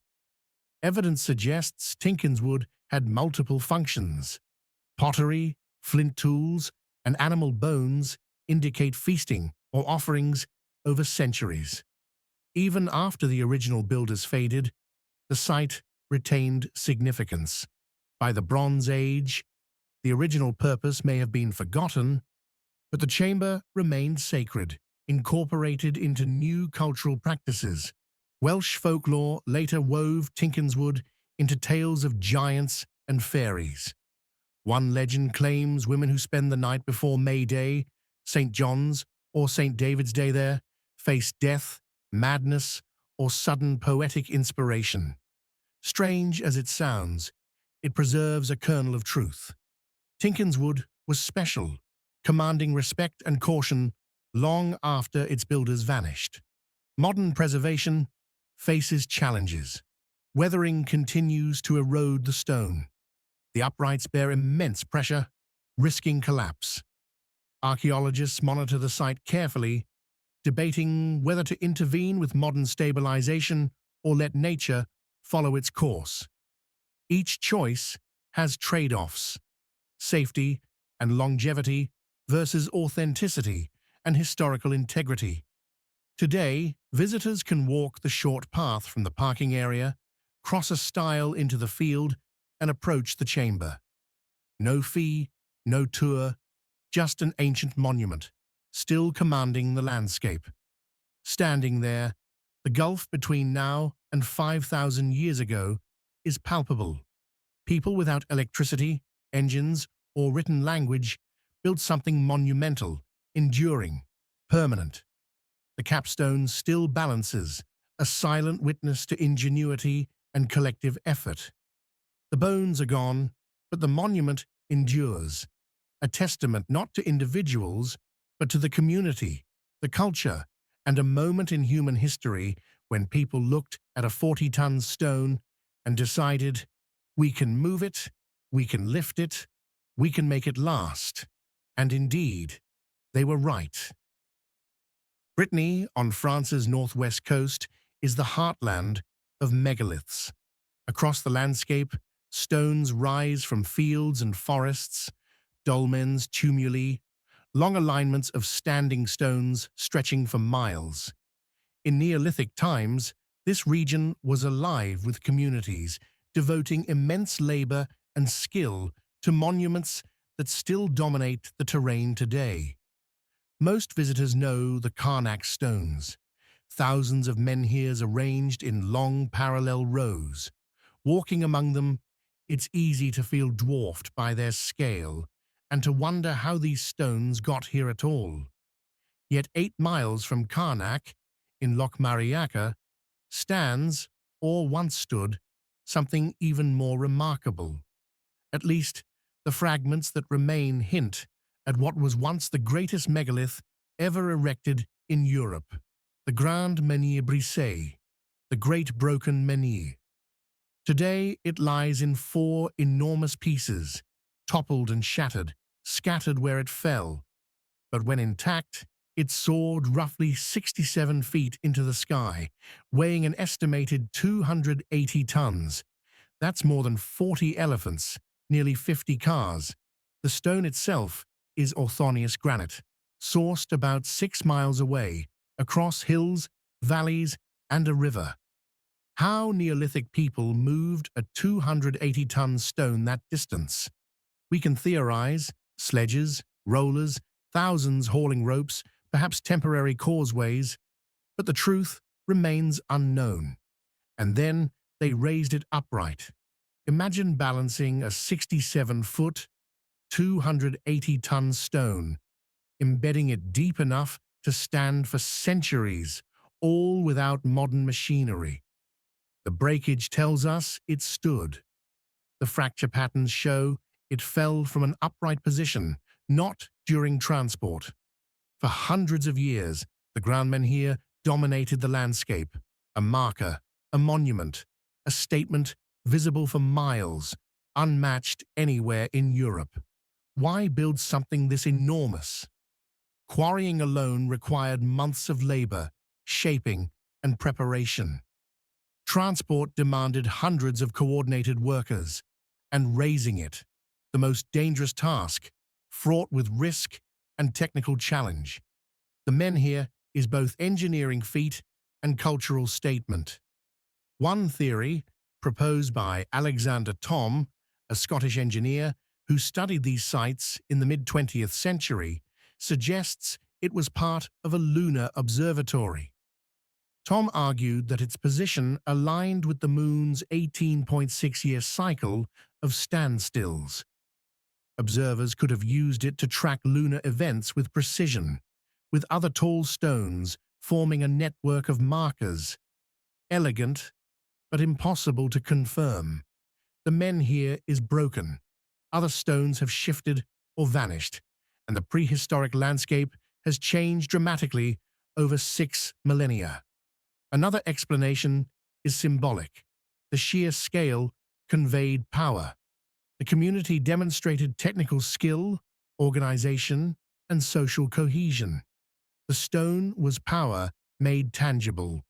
Evidence suggests Tinkinswood had multiple functions. Pottery, flint tools, and animal bones indicate feasting or offerings over centuries. Even after the original builders faded, the site retained significance. By the Bronze Age, the original purpose may have been forgotten, But the chamber remained sacred, incorporated into new cultural practices. Welsh folklore later wove Tinkinswood into tales of giants and fairies. One legend claims women who spend the night before May Day, St. John's, or St. David's Day there face death, madness, or sudden poetic inspiration. Strange as it sounds, it preserves a kernel of truth. Tinkinswood was special, commanding respect and caution long after its builders vanished. Modern preservation faces challenges. Weathering continues to erode the stone. The uprights bear immense pressure, risking collapse. Archaeologists monitor the site carefully, debating whether to intervene with modern stabilization or let nature follow its course. Each choice has trade-offs: safety and longevity versus authenticity and historical integrity. Today, visitors can walk the short path from the parking area, cross a stile into the field, and approach the chamber. No fee, no tour, just an ancient monument, still commanding the landscape. Standing there, the gulf between now and 5,000 years ago is palpable. People without electricity, engines, or written language built something monumental, enduring, permanent. The capstone still balances, a silent witness to ingenuity and collective effort. The bones are gone, but the monument endures, a testament not to individuals, but to the community, the culture, and a moment in human history when people looked at a 40-ton stone and decided, we can move it, we can lift it, we can make it last. And indeed, they were right. Brittany, on France's northwest coast, is the heartland of megaliths. Across the landscape, stones rise from fields and forests, dolmens, tumuli, long alignments of standing stones stretching for miles. In Neolithic times, this region was alive with communities devoting immense labor and skill to monuments that still dominate the terrain today. Most visitors know the Karnak stones, thousands of menhirs arranged in long parallel rows. Walking among them, it's easy to feel dwarfed by their scale and to wonder how these stones got here at all. Yet 8 miles from Karnak, in Locmariaquer, stands, or once stood, something even more remarkable. At least, the fragments that remain hint at what was once the greatest megalith ever erected in Europe, the Grand Menhir Brisé, the Great Broken Menhir. Today it lies in 4 enormous pieces, toppled and shattered, scattered where it fell. But when intact, it soared roughly 67 feet into the sky, weighing an estimated 280 tons. That's more than 40 elephants, nearly 50 cars. The stone itself is orthonious granite, sourced about 6 miles away, across hills, valleys, and a river. How Neolithic people moved a 280-ton stone that distance? We can theorize: sledges, rollers, thousands hauling ropes, perhaps temporary causeways, but the truth remains unknown. And then they raised it upright. Imagine balancing a 67-foot, 280-ton stone, embedding it deep enough to stand for centuries, all without modern machinery. The breakage tells us it stood. The fracture patterns show it fell from an upright position, not during transport. For hundreds of years, the Grand Menhir dominated the landscape, a marker, a monument, a statement visible for miles, unmatched anywhere in Europe. Why build something this enormous? Quarrying alone required months of labor, shaping, and preparation. Transport demanded hundreds of coordinated workers, and raising it, the most dangerous task, fraught with risk and technical challenge. The menhir is both engineering feat and cultural statement. One theory, proposed by Alexander Thom, a Scottish engineer who studied these sites in the mid-20th century, suggests it was part of a lunar observatory. Tom argued that its position aligned with the Moon's 18.6-year cycle of standstills. Observers could have used it to track lunar events with precision, with other tall stones forming a network of markers. Elegant, but impossible to confirm. The Menhir is broken. Other stones have shifted or vanished, and the prehistoric landscape has changed dramatically over 6 millennia. Another explanation is symbolic. The sheer scale conveyed power. The community demonstrated technical skill, organization, and social cohesion. The stone was power made tangible,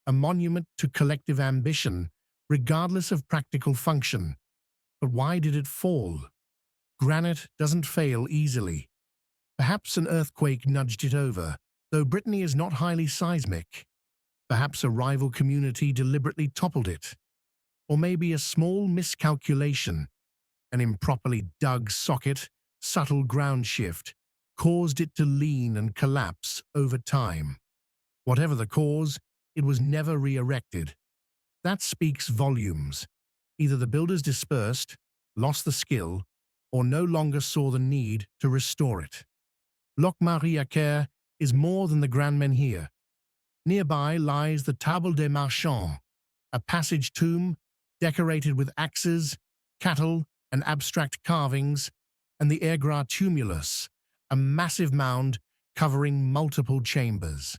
a monument to collective ambition, regardless of practical function. But why did it fall? Granite doesn't fail easily. Perhaps an earthquake nudged it over, though Brittany is not highly seismic. Perhaps a rival community deliberately toppled it. Or maybe a small miscalculation, an improperly dug socket, subtle ground shift, caused it to lean and collapse over time. Whatever the cause, it was never re-erected. That speaks volumes. Either the builders dispersed, lost the skill, or no longer saw the need to restore it. Locmariaquer is more than the Grand Menhir. Nearby lies the Table des Marchands, a passage tomb decorated with axes, cattle, and abstract carvings, and the Agra tumulus, a massive mound covering multiple chambers.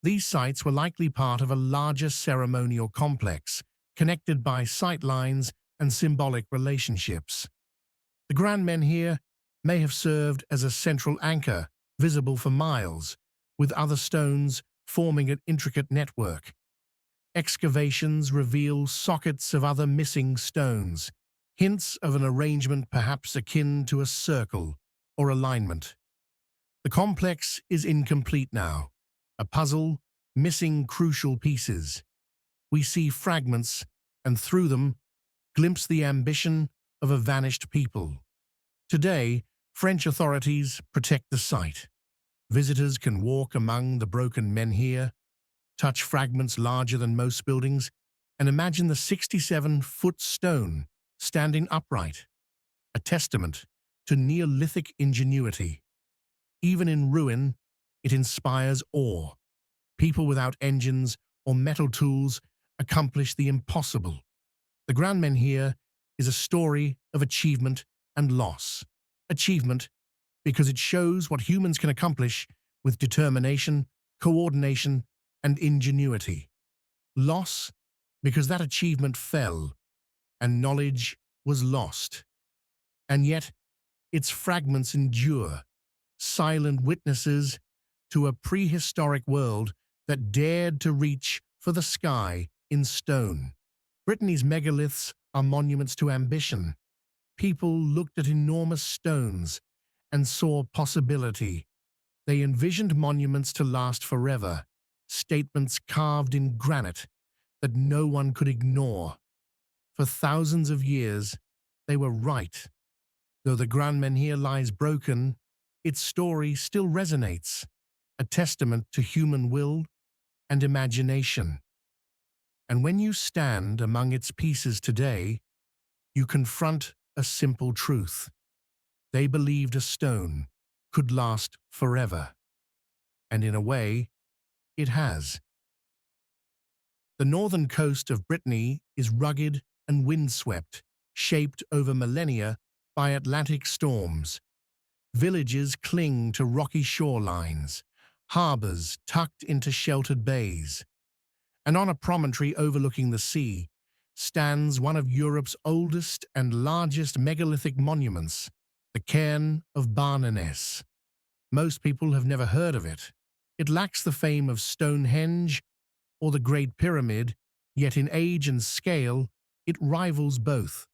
These sites were likely part of a larger ceremonial complex, connected by sightlines and symbolic relationships. The Grand Menhir may have served as a central anchor, visible for miles, with other stones forming an intricate network. Excavations reveal sockets of other missing stones, hints of an arrangement perhaps akin to a circle or alignment. The complex is incomplete now, a puzzle missing crucial pieces. We see fragments, and through them, glimpse the ambition of a vanished people. Today, French authorities protect the site. Visitors can walk among the broken menhir, touch fragments larger than most buildings, and imagine the 67-foot stone standing upright, a testament to Neolithic ingenuity. Even in ruin, it inspires awe. People without engines or metal tools accomplish the impossible. The Grand Menhir is a story of achievement and loss. Achievement because it shows what humans can accomplish with determination, coordination, and ingenuity. Loss because that achievement fell and knowledge was lost. And yet, its fragments endure, silent witnesses to a prehistoric world that dared to reach for the sky in stone. Brittany's megaliths are monuments to ambition. People looked at enormous stones and saw possibility. They envisioned monuments to last forever, statements carved in granite that no one could ignore. For thousands of years, they were right. Though the Grand Menhir lies broken, its story still resonates, a testament to human will and imagination. And when you stand among its pieces today, you confront a simple truth. They believed a stone could last forever. And in a way, it has. The northern coast of Brittany is rugged and windswept, shaped over millennia by Atlantic storms. Villages cling to rocky shorelines, harbors tucked into sheltered bays. And on a promontory overlooking the sea stands one of Europe's oldest and largest megalithic monuments, the Cairn of Barnenez. Most people have never heard of it. It lacks the fame of Stonehenge or the Great Pyramid, yet in age and scale, it rivals both.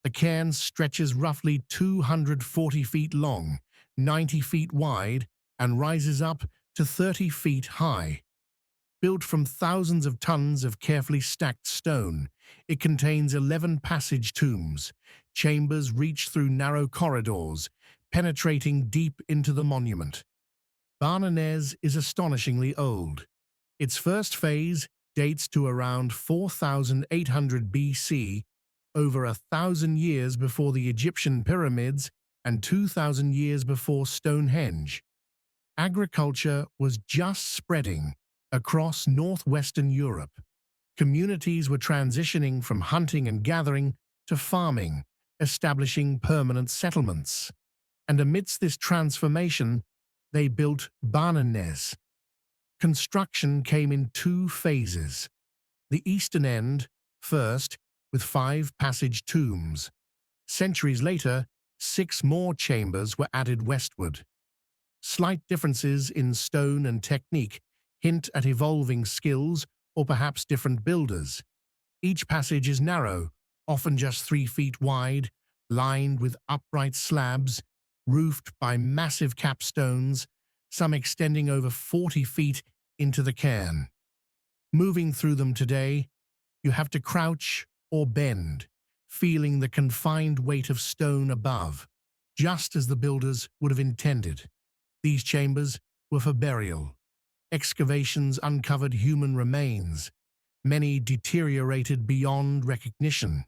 The cairn stretches roughly 240 feet long, 90 feet wide, and rises up to 30 feet high. Built from thousands of tons of carefully stacked stone, it contains 11 passage tombs. Chambers reach through narrow corridors, penetrating deep into the monument. Barnenez is astonishingly old. Its first phase dates to around 4,800 BC, over 1,000 years before the Egyptian pyramids and 2,000 years before Stonehenge. Agriculture was just spreading across northwestern Europe. Communities were transitioning from hunting and gathering to farming, establishing permanent settlements. And amidst this transformation, they built Barnenez. Construction came in two phases. The eastern end, first, with 5 passage tombs. Centuries later, 6 more chambers were added westward. Slight differences in stone and technique hint at evolving skills or perhaps different builders. Each passage is narrow, often just 3 feet wide, lined with upright slabs, roofed by massive capstones, some extending over 40 feet into the cairn. Moving through them today, you have to crouch or bend, feeling the confined weight of stone above, just as the builders would have intended. These chambers were for burial. Excavations uncovered human remains, many deteriorated beyond recognition,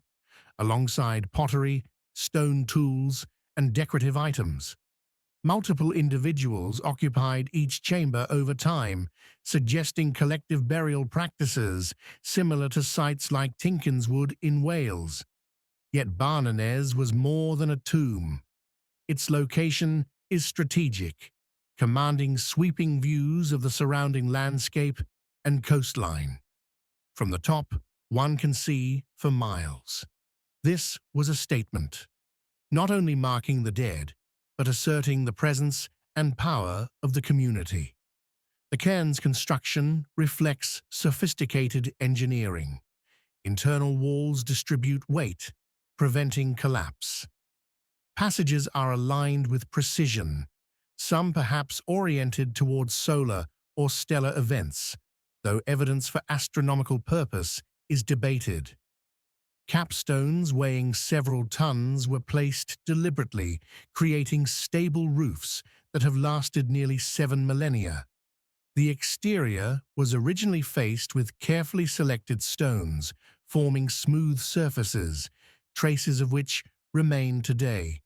alongside pottery, stone tools, and decorative items. Multiple individuals occupied each chamber over time, suggesting collective burial practices similar to sites like Tinkinswood in Wales. Yet Barnenez was more than a tomb. Its location is strategic, commanding sweeping views of the surrounding landscape and coastline. From the top, one can see for miles. This was a statement, not only marking the dead, but asserting the presence and power of the community. The cairn's construction reflects sophisticated engineering. Internal walls distribute weight, preventing collapse. Passages are aligned with precision, some perhaps oriented towards solar or stellar events, though evidence for astronomical purpose is debated. Capstones weighing several tons were placed deliberately, creating stable roofs that have lasted nearly 7 millennia. The exterior was originally faced with carefully selected stones, forming smooth surfaces, traces of which remain today.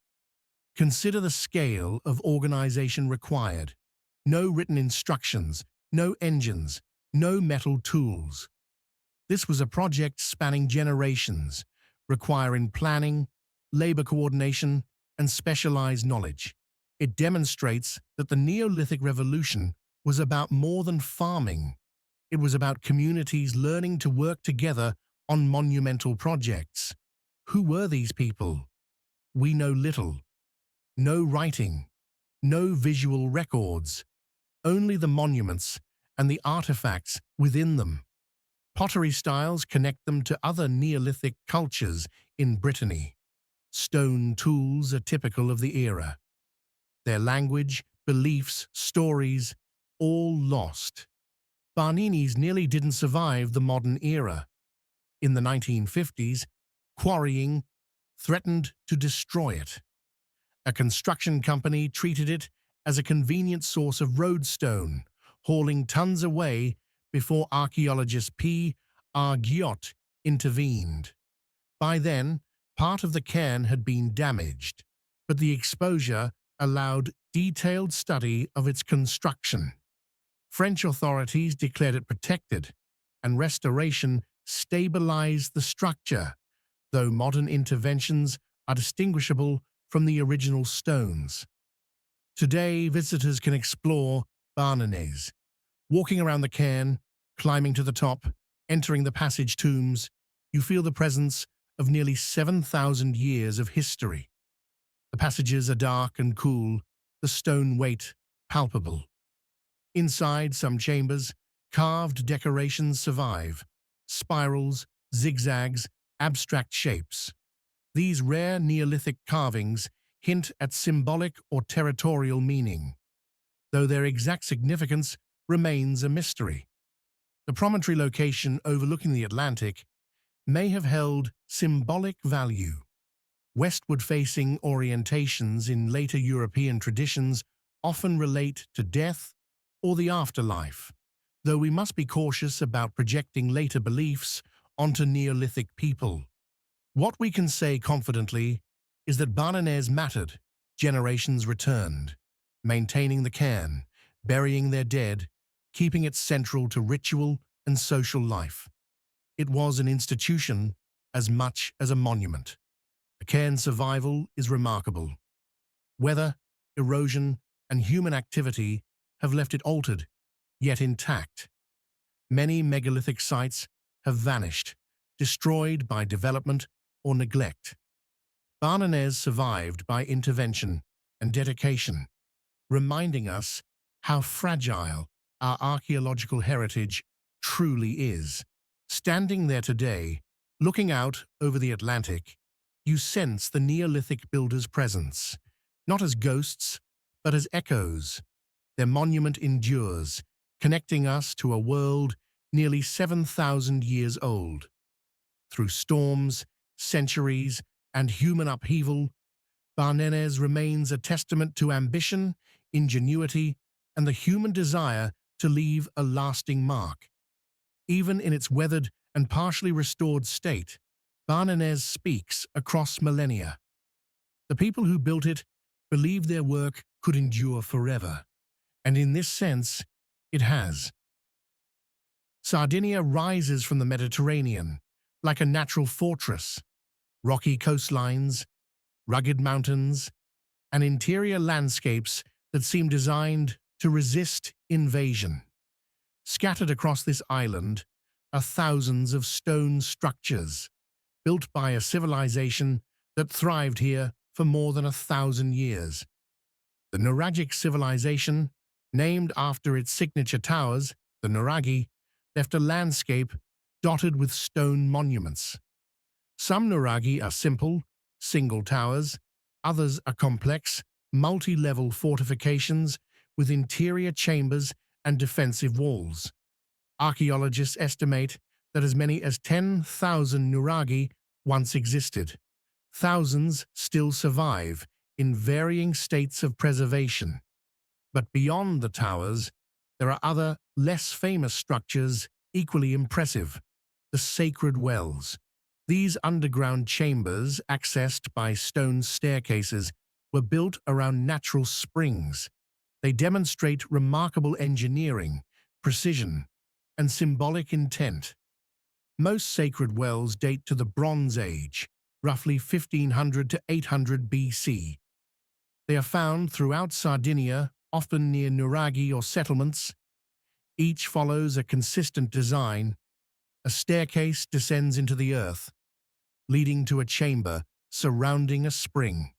Consider the scale of organization required. No written instructions, no engines, no metal tools. This was a project spanning generations, requiring planning, labor coordination, and specialized knowledge. It demonstrates that the Neolithic Revolution was about more than farming. It was about communities learning to work together on monumental projects. Who were these people? We know little. No writing, no visual records, only the monuments and the artifacts within them. Pottery styles connect them to other Neolithic cultures in Brittany. Stone tools are typical of the era. Their language, beliefs, stories, all lost. Barnenez nearly didn't survive the modern era. In the 1950s, quarrying threatened to destroy it. A construction company treated it as a convenient source of roadstone, hauling tons away before archaeologist P. R. Giot intervened. By then, part of the cairn had been damaged, but the exposure allowed detailed study of its construction. French authorities declared it protected, and restoration stabilized the structure, though modern interventions are distinguishable from the original stones. Today, visitors can explore Barnenez, walking around the cairn, climbing to the top, entering the passage tombs. You feel the presence of nearly 7,000 years of history. The passages are dark and cool, the stone weight palpable. Inside some chambers, carved decorations survive, spirals, zigzags, abstract shapes. These rare Neolithic carvings hint at symbolic or territorial meaning, though their exact significance remains a mystery. The promontory location overlooking the Atlantic may have held symbolic value. Westward-facing orientations in later European traditions often relate to death or the afterlife, though we must be cautious about projecting later beliefs onto Neolithic people. What we can say confidently is that Barnenez mattered, generations returned, maintaining the cairn, burying their dead, keeping it central to ritual and social life. It was an institution as much as a monument. The cairn's survival is remarkable. Weather, erosion, and human activity have left it altered, yet intact. Many megalithic sites have vanished, destroyed by development or neglect. Barnenez survived by intervention and dedication, reminding us how fragile our archaeological heritage truly is. Standing there today, looking out over the Atlantic, you sense the Neolithic builders' presence, not as ghosts, but as echoes. Their monument endures, connecting us to a world nearly 7,000 years old. Through storms, centuries, and human upheaval, Barnenez remains a testament to ambition, ingenuity, and the human desire to leave a lasting mark. Even in its weathered and partially restored state, Barnenez speaks across millennia. The people who built it believed their work could endure forever, and in this sense, it has. Sardinia rises from the Mediterranean like a natural fortress. Rocky coastlines, rugged mountains, and interior landscapes that seem designed to resist invasion. Scattered across this island are thousands of stone structures, built by a civilization that thrived here for more than 1,000 years. The Nuragic civilization, named after its signature towers, the Nuragi, left a landscape dotted with stone monuments. Some Nuragi are simple, single towers, others are complex, multi-level fortifications with interior chambers and defensive walls. Archaeologists estimate that as many as 10,000 Nuragi once existed. Thousands still survive in varying states of preservation. But beyond the towers, there are other, less famous structures equally impressive: the sacred wells. These underground chambers, accessed by stone staircases, were built around natural springs. They demonstrate remarkable engineering, precision, and symbolic intent. Most sacred wells date to the Bronze Age, roughly 1500 to 800 BC. They are found throughout Sardinia, often near Nuragi or settlements. Each follows a consistent design. A staircase descends into the earth, leading to a chamber surrounding a spring.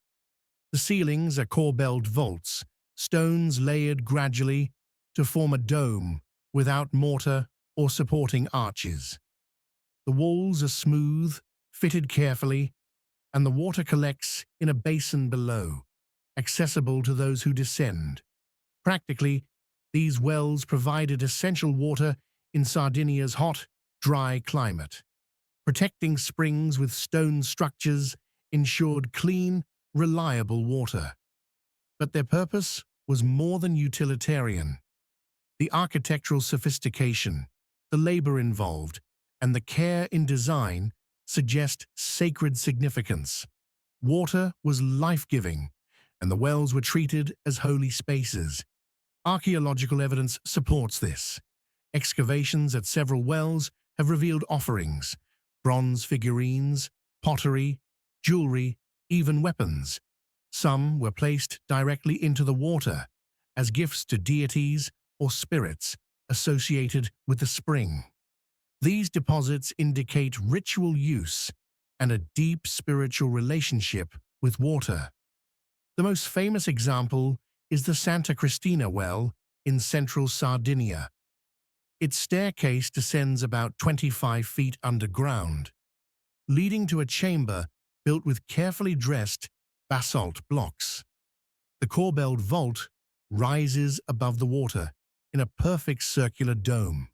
The ceilings are corbelled vaults, stones layered gradually to form a dome without mortar or supporting arches. The walls are smooth, fitted carefully, and the water collects in a basin below, accessible to those who descend. Practically, these wells provided essential water in Sardinia's hot, dry climate. Protecting springs with stone structures ensured clean, reliable water. But their purpose was more than utilitarian. The architectural sophistication, the labor involved, and the care in design suggest sacred significance. Water was life-giving, and the wells were treated as holy spaces. Archaeological evidence supports this. Excavations at several wells have revealed offerings: bronze figurines, pottery, jewelry, even weapons. Some were placed directly into the water as gifts to deities or spirits associated with the spring. These deposits indicate ritual use and a deep spiritual relationship with water. The most famous example is the Santa Cristina well in central Sardinia. Its staircase descends about 25 feet underground, leading to a chamber built with carefully dressed basalt blocks. The corbelled vault rises above the water in a perfect circular dome.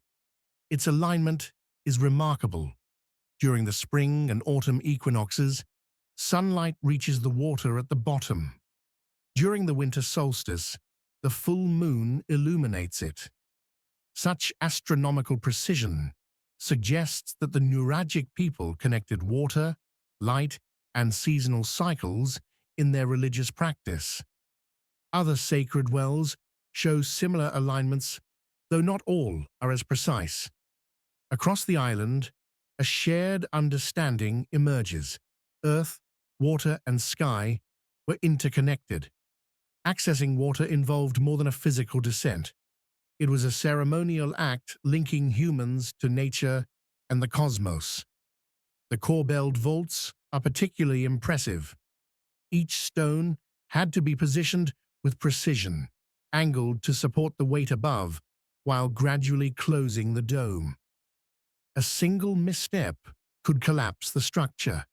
Its alignment is remarkable. During the spring and autumn equinoxes, sunlight reaches the water at the bottom. During the winter solstice, the full moon illuminates it. Such astronomical precision suggests that the Nuragic people connected water, light, and seasonal cycles in their religious practice. Other sacred wells show similar alignments, though not all are as precise. Across the island, a shared understanding emerges. Earth, water, and sky were interconnected. Accessing water involved more than a physical descent. It was a ceremonial act linking humans to nature and the cosmos. The corbelled vaults are particularly impressive. Each stone had to be positioned with precision, angled to support the weight above, while gradually closing the dome. A single misstep could collapse the structure.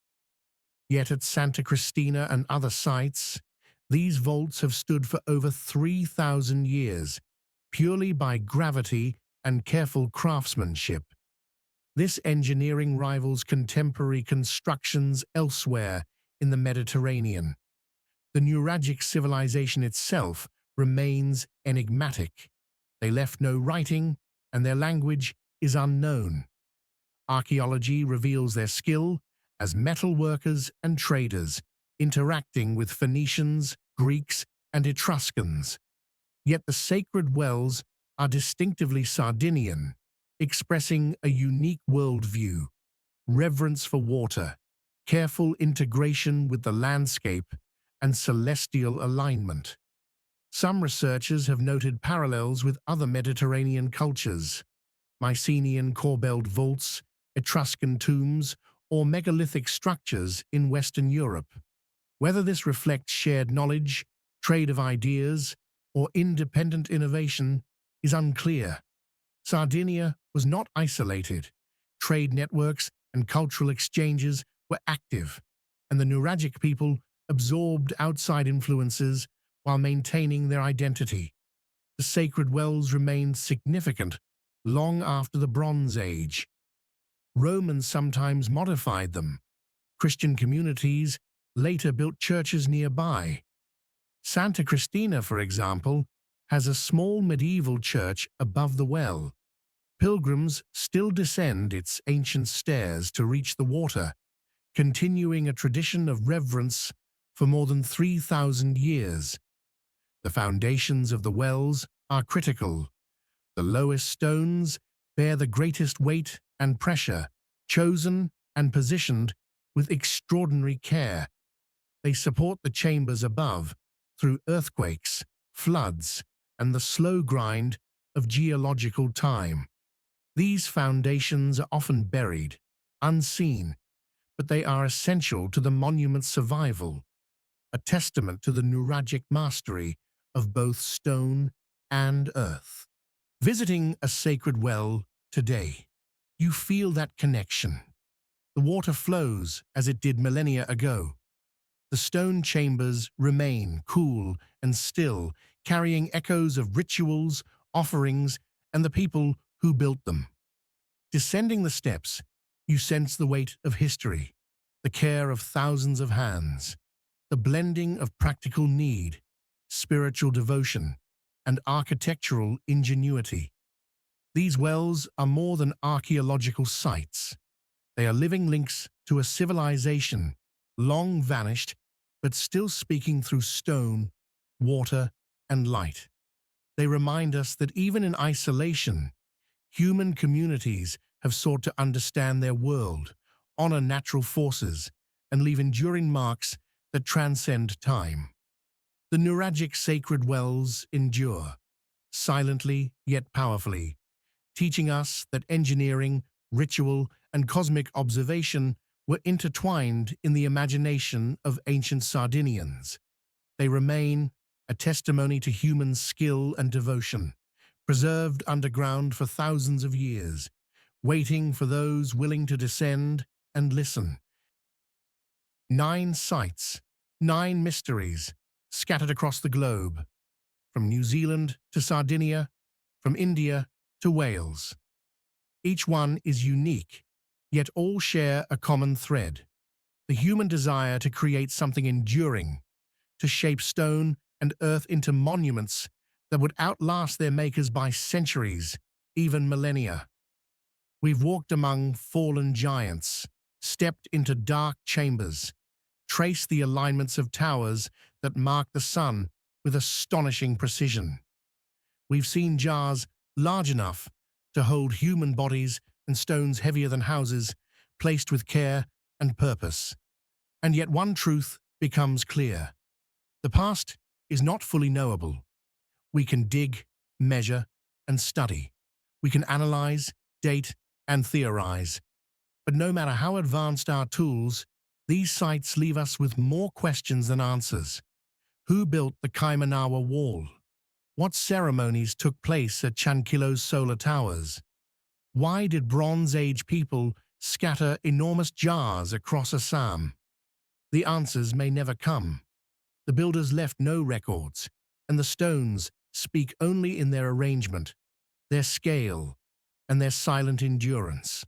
Yet at Santa Cristina and other sites, these vaults have stood for over 3,000 years, purely by gravity and careful craftsmanship. This engineering rivals contemporary constructions elsewhere in the Mediterranean. The Nuragic civilization itself remains enigmatic. They left no writing, and their language is unknown. Archaeology reveals their skill as metal workers and traders, interacting with Phoenicians, Greeks, and Etruscans. Yet the sacred wells are distinctively Sardinian, expressing a unique worldview, reverence for water, careful integration with the landscape, and celestial alignment. Some researchers have noted parallels with other Mediterranean cultures: Mycenaean corbelled vaults, Etruscan tombs, or megalithic structures in Western Europe. Whether this reflects shared knowledge, trade of ideas, or independent innovation is unclear. Sardinia was not isolated. Trade networks and cultural exchanges were active, and the Nuragic people absorbed outside influences while maintaining their identity. The sacred wells remained significant long after the Bronze Age. Romans sometimes modified them. Christian communities later built churches nearby. Santa Cristina, for example, has a small medieval church above the well. Pilgrims still descend its ancient stairs to reach the water, continuing a tradition of reverence for more than 3,000 years. The foundations of the wells are critical. The lowest stones bear the greatest weight and pressure, chosen and positioned with extraordinary care. They support the chambers above through earthquakes, floods, and the slow grind of geological time. These foundations are often buried, unseen, but they are essential to the monument's survival, a testament to the Nuragic mastery of both stone and earth. Visiting a sacred well today, you feel that connection. The water flows as it did millennia ago. The stone chambers remain cool and still, carrying echoes of rituals, offerings, and the people who built them. Descending the steps, you sense the weight of history, the care of thousands of hands, the blending of practical need, spiritual devotion, and architectural ingenuity. These wells are more than archaeological sites. They are living links to a civilization long vanished, but still speaking through stone, water, and light. They remind us that even in isolation, human communities have sought to understand their world, honor natural forces, and leave enduring marks that transcend time. The Nuragic sacred wells endure, silently yet powerfully, teaching us that engineering, ritual, and cosmic observation were intertwined in the imagination of ancient Sardinians. They remain a testimony to human skill and devotion, preserved underground for thousands of years, waiting for those willing to descend and listen. 9 sites, 9 mysteries, scattered across the globe, from New Zealand to Sardinia, from India to Wales. Each one is unique, yet all share a common thread: The human desire to create something enduring, to shape stone and earth into monuments that would outlast their makers by centuries, even millennia. We've walked among fallen giants, stepped into dark chambers, traced the alignments of towers that mark the sun with astonishing precision. We've seen jars large enough to hold human bodies and stones heavier than houses, placed with care and purpose. And yet one truth becomes clear. The past is not fully knowable. We can dig, measure, and study. We can analyze, date, and theorize. But no matter how advanced our tools, these sites leave us with more questions than answers. Who built the Kaimanawa Wall? What ceremonies took place at Chankillo's solar towers? Why did Bronze Age people scatter enormous jars across Assam? The answers may never come. The builders left no records, and the stones speak only in their arrangement, their scale, and their silent endurance.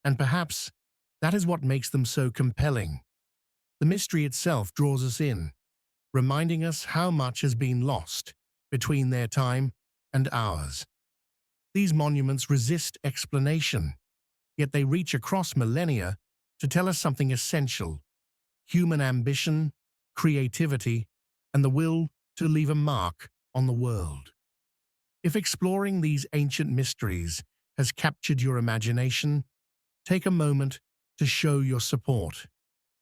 And perhaps that is what makes them so compelling. The mystery itself draws us in, reminding us how much has been lost between their time and ours. These monuments resist explanation, yet they reach across millennia to tell us something essential: human ambition, creativity, and the will to leave a mark on the world. If exploring these ancient mysteries has captured your imagination, take a moment to show your support.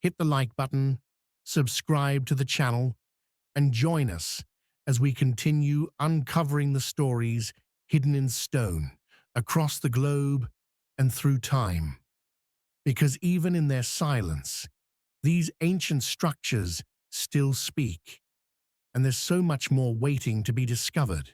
Hit the like button, subscribe to the channel, and join us as we continue uncovering the stories hidden in stone, across the globe and through time. Because even in their silence, these ancient structures still speak, and there's so much more waiting to be discovered.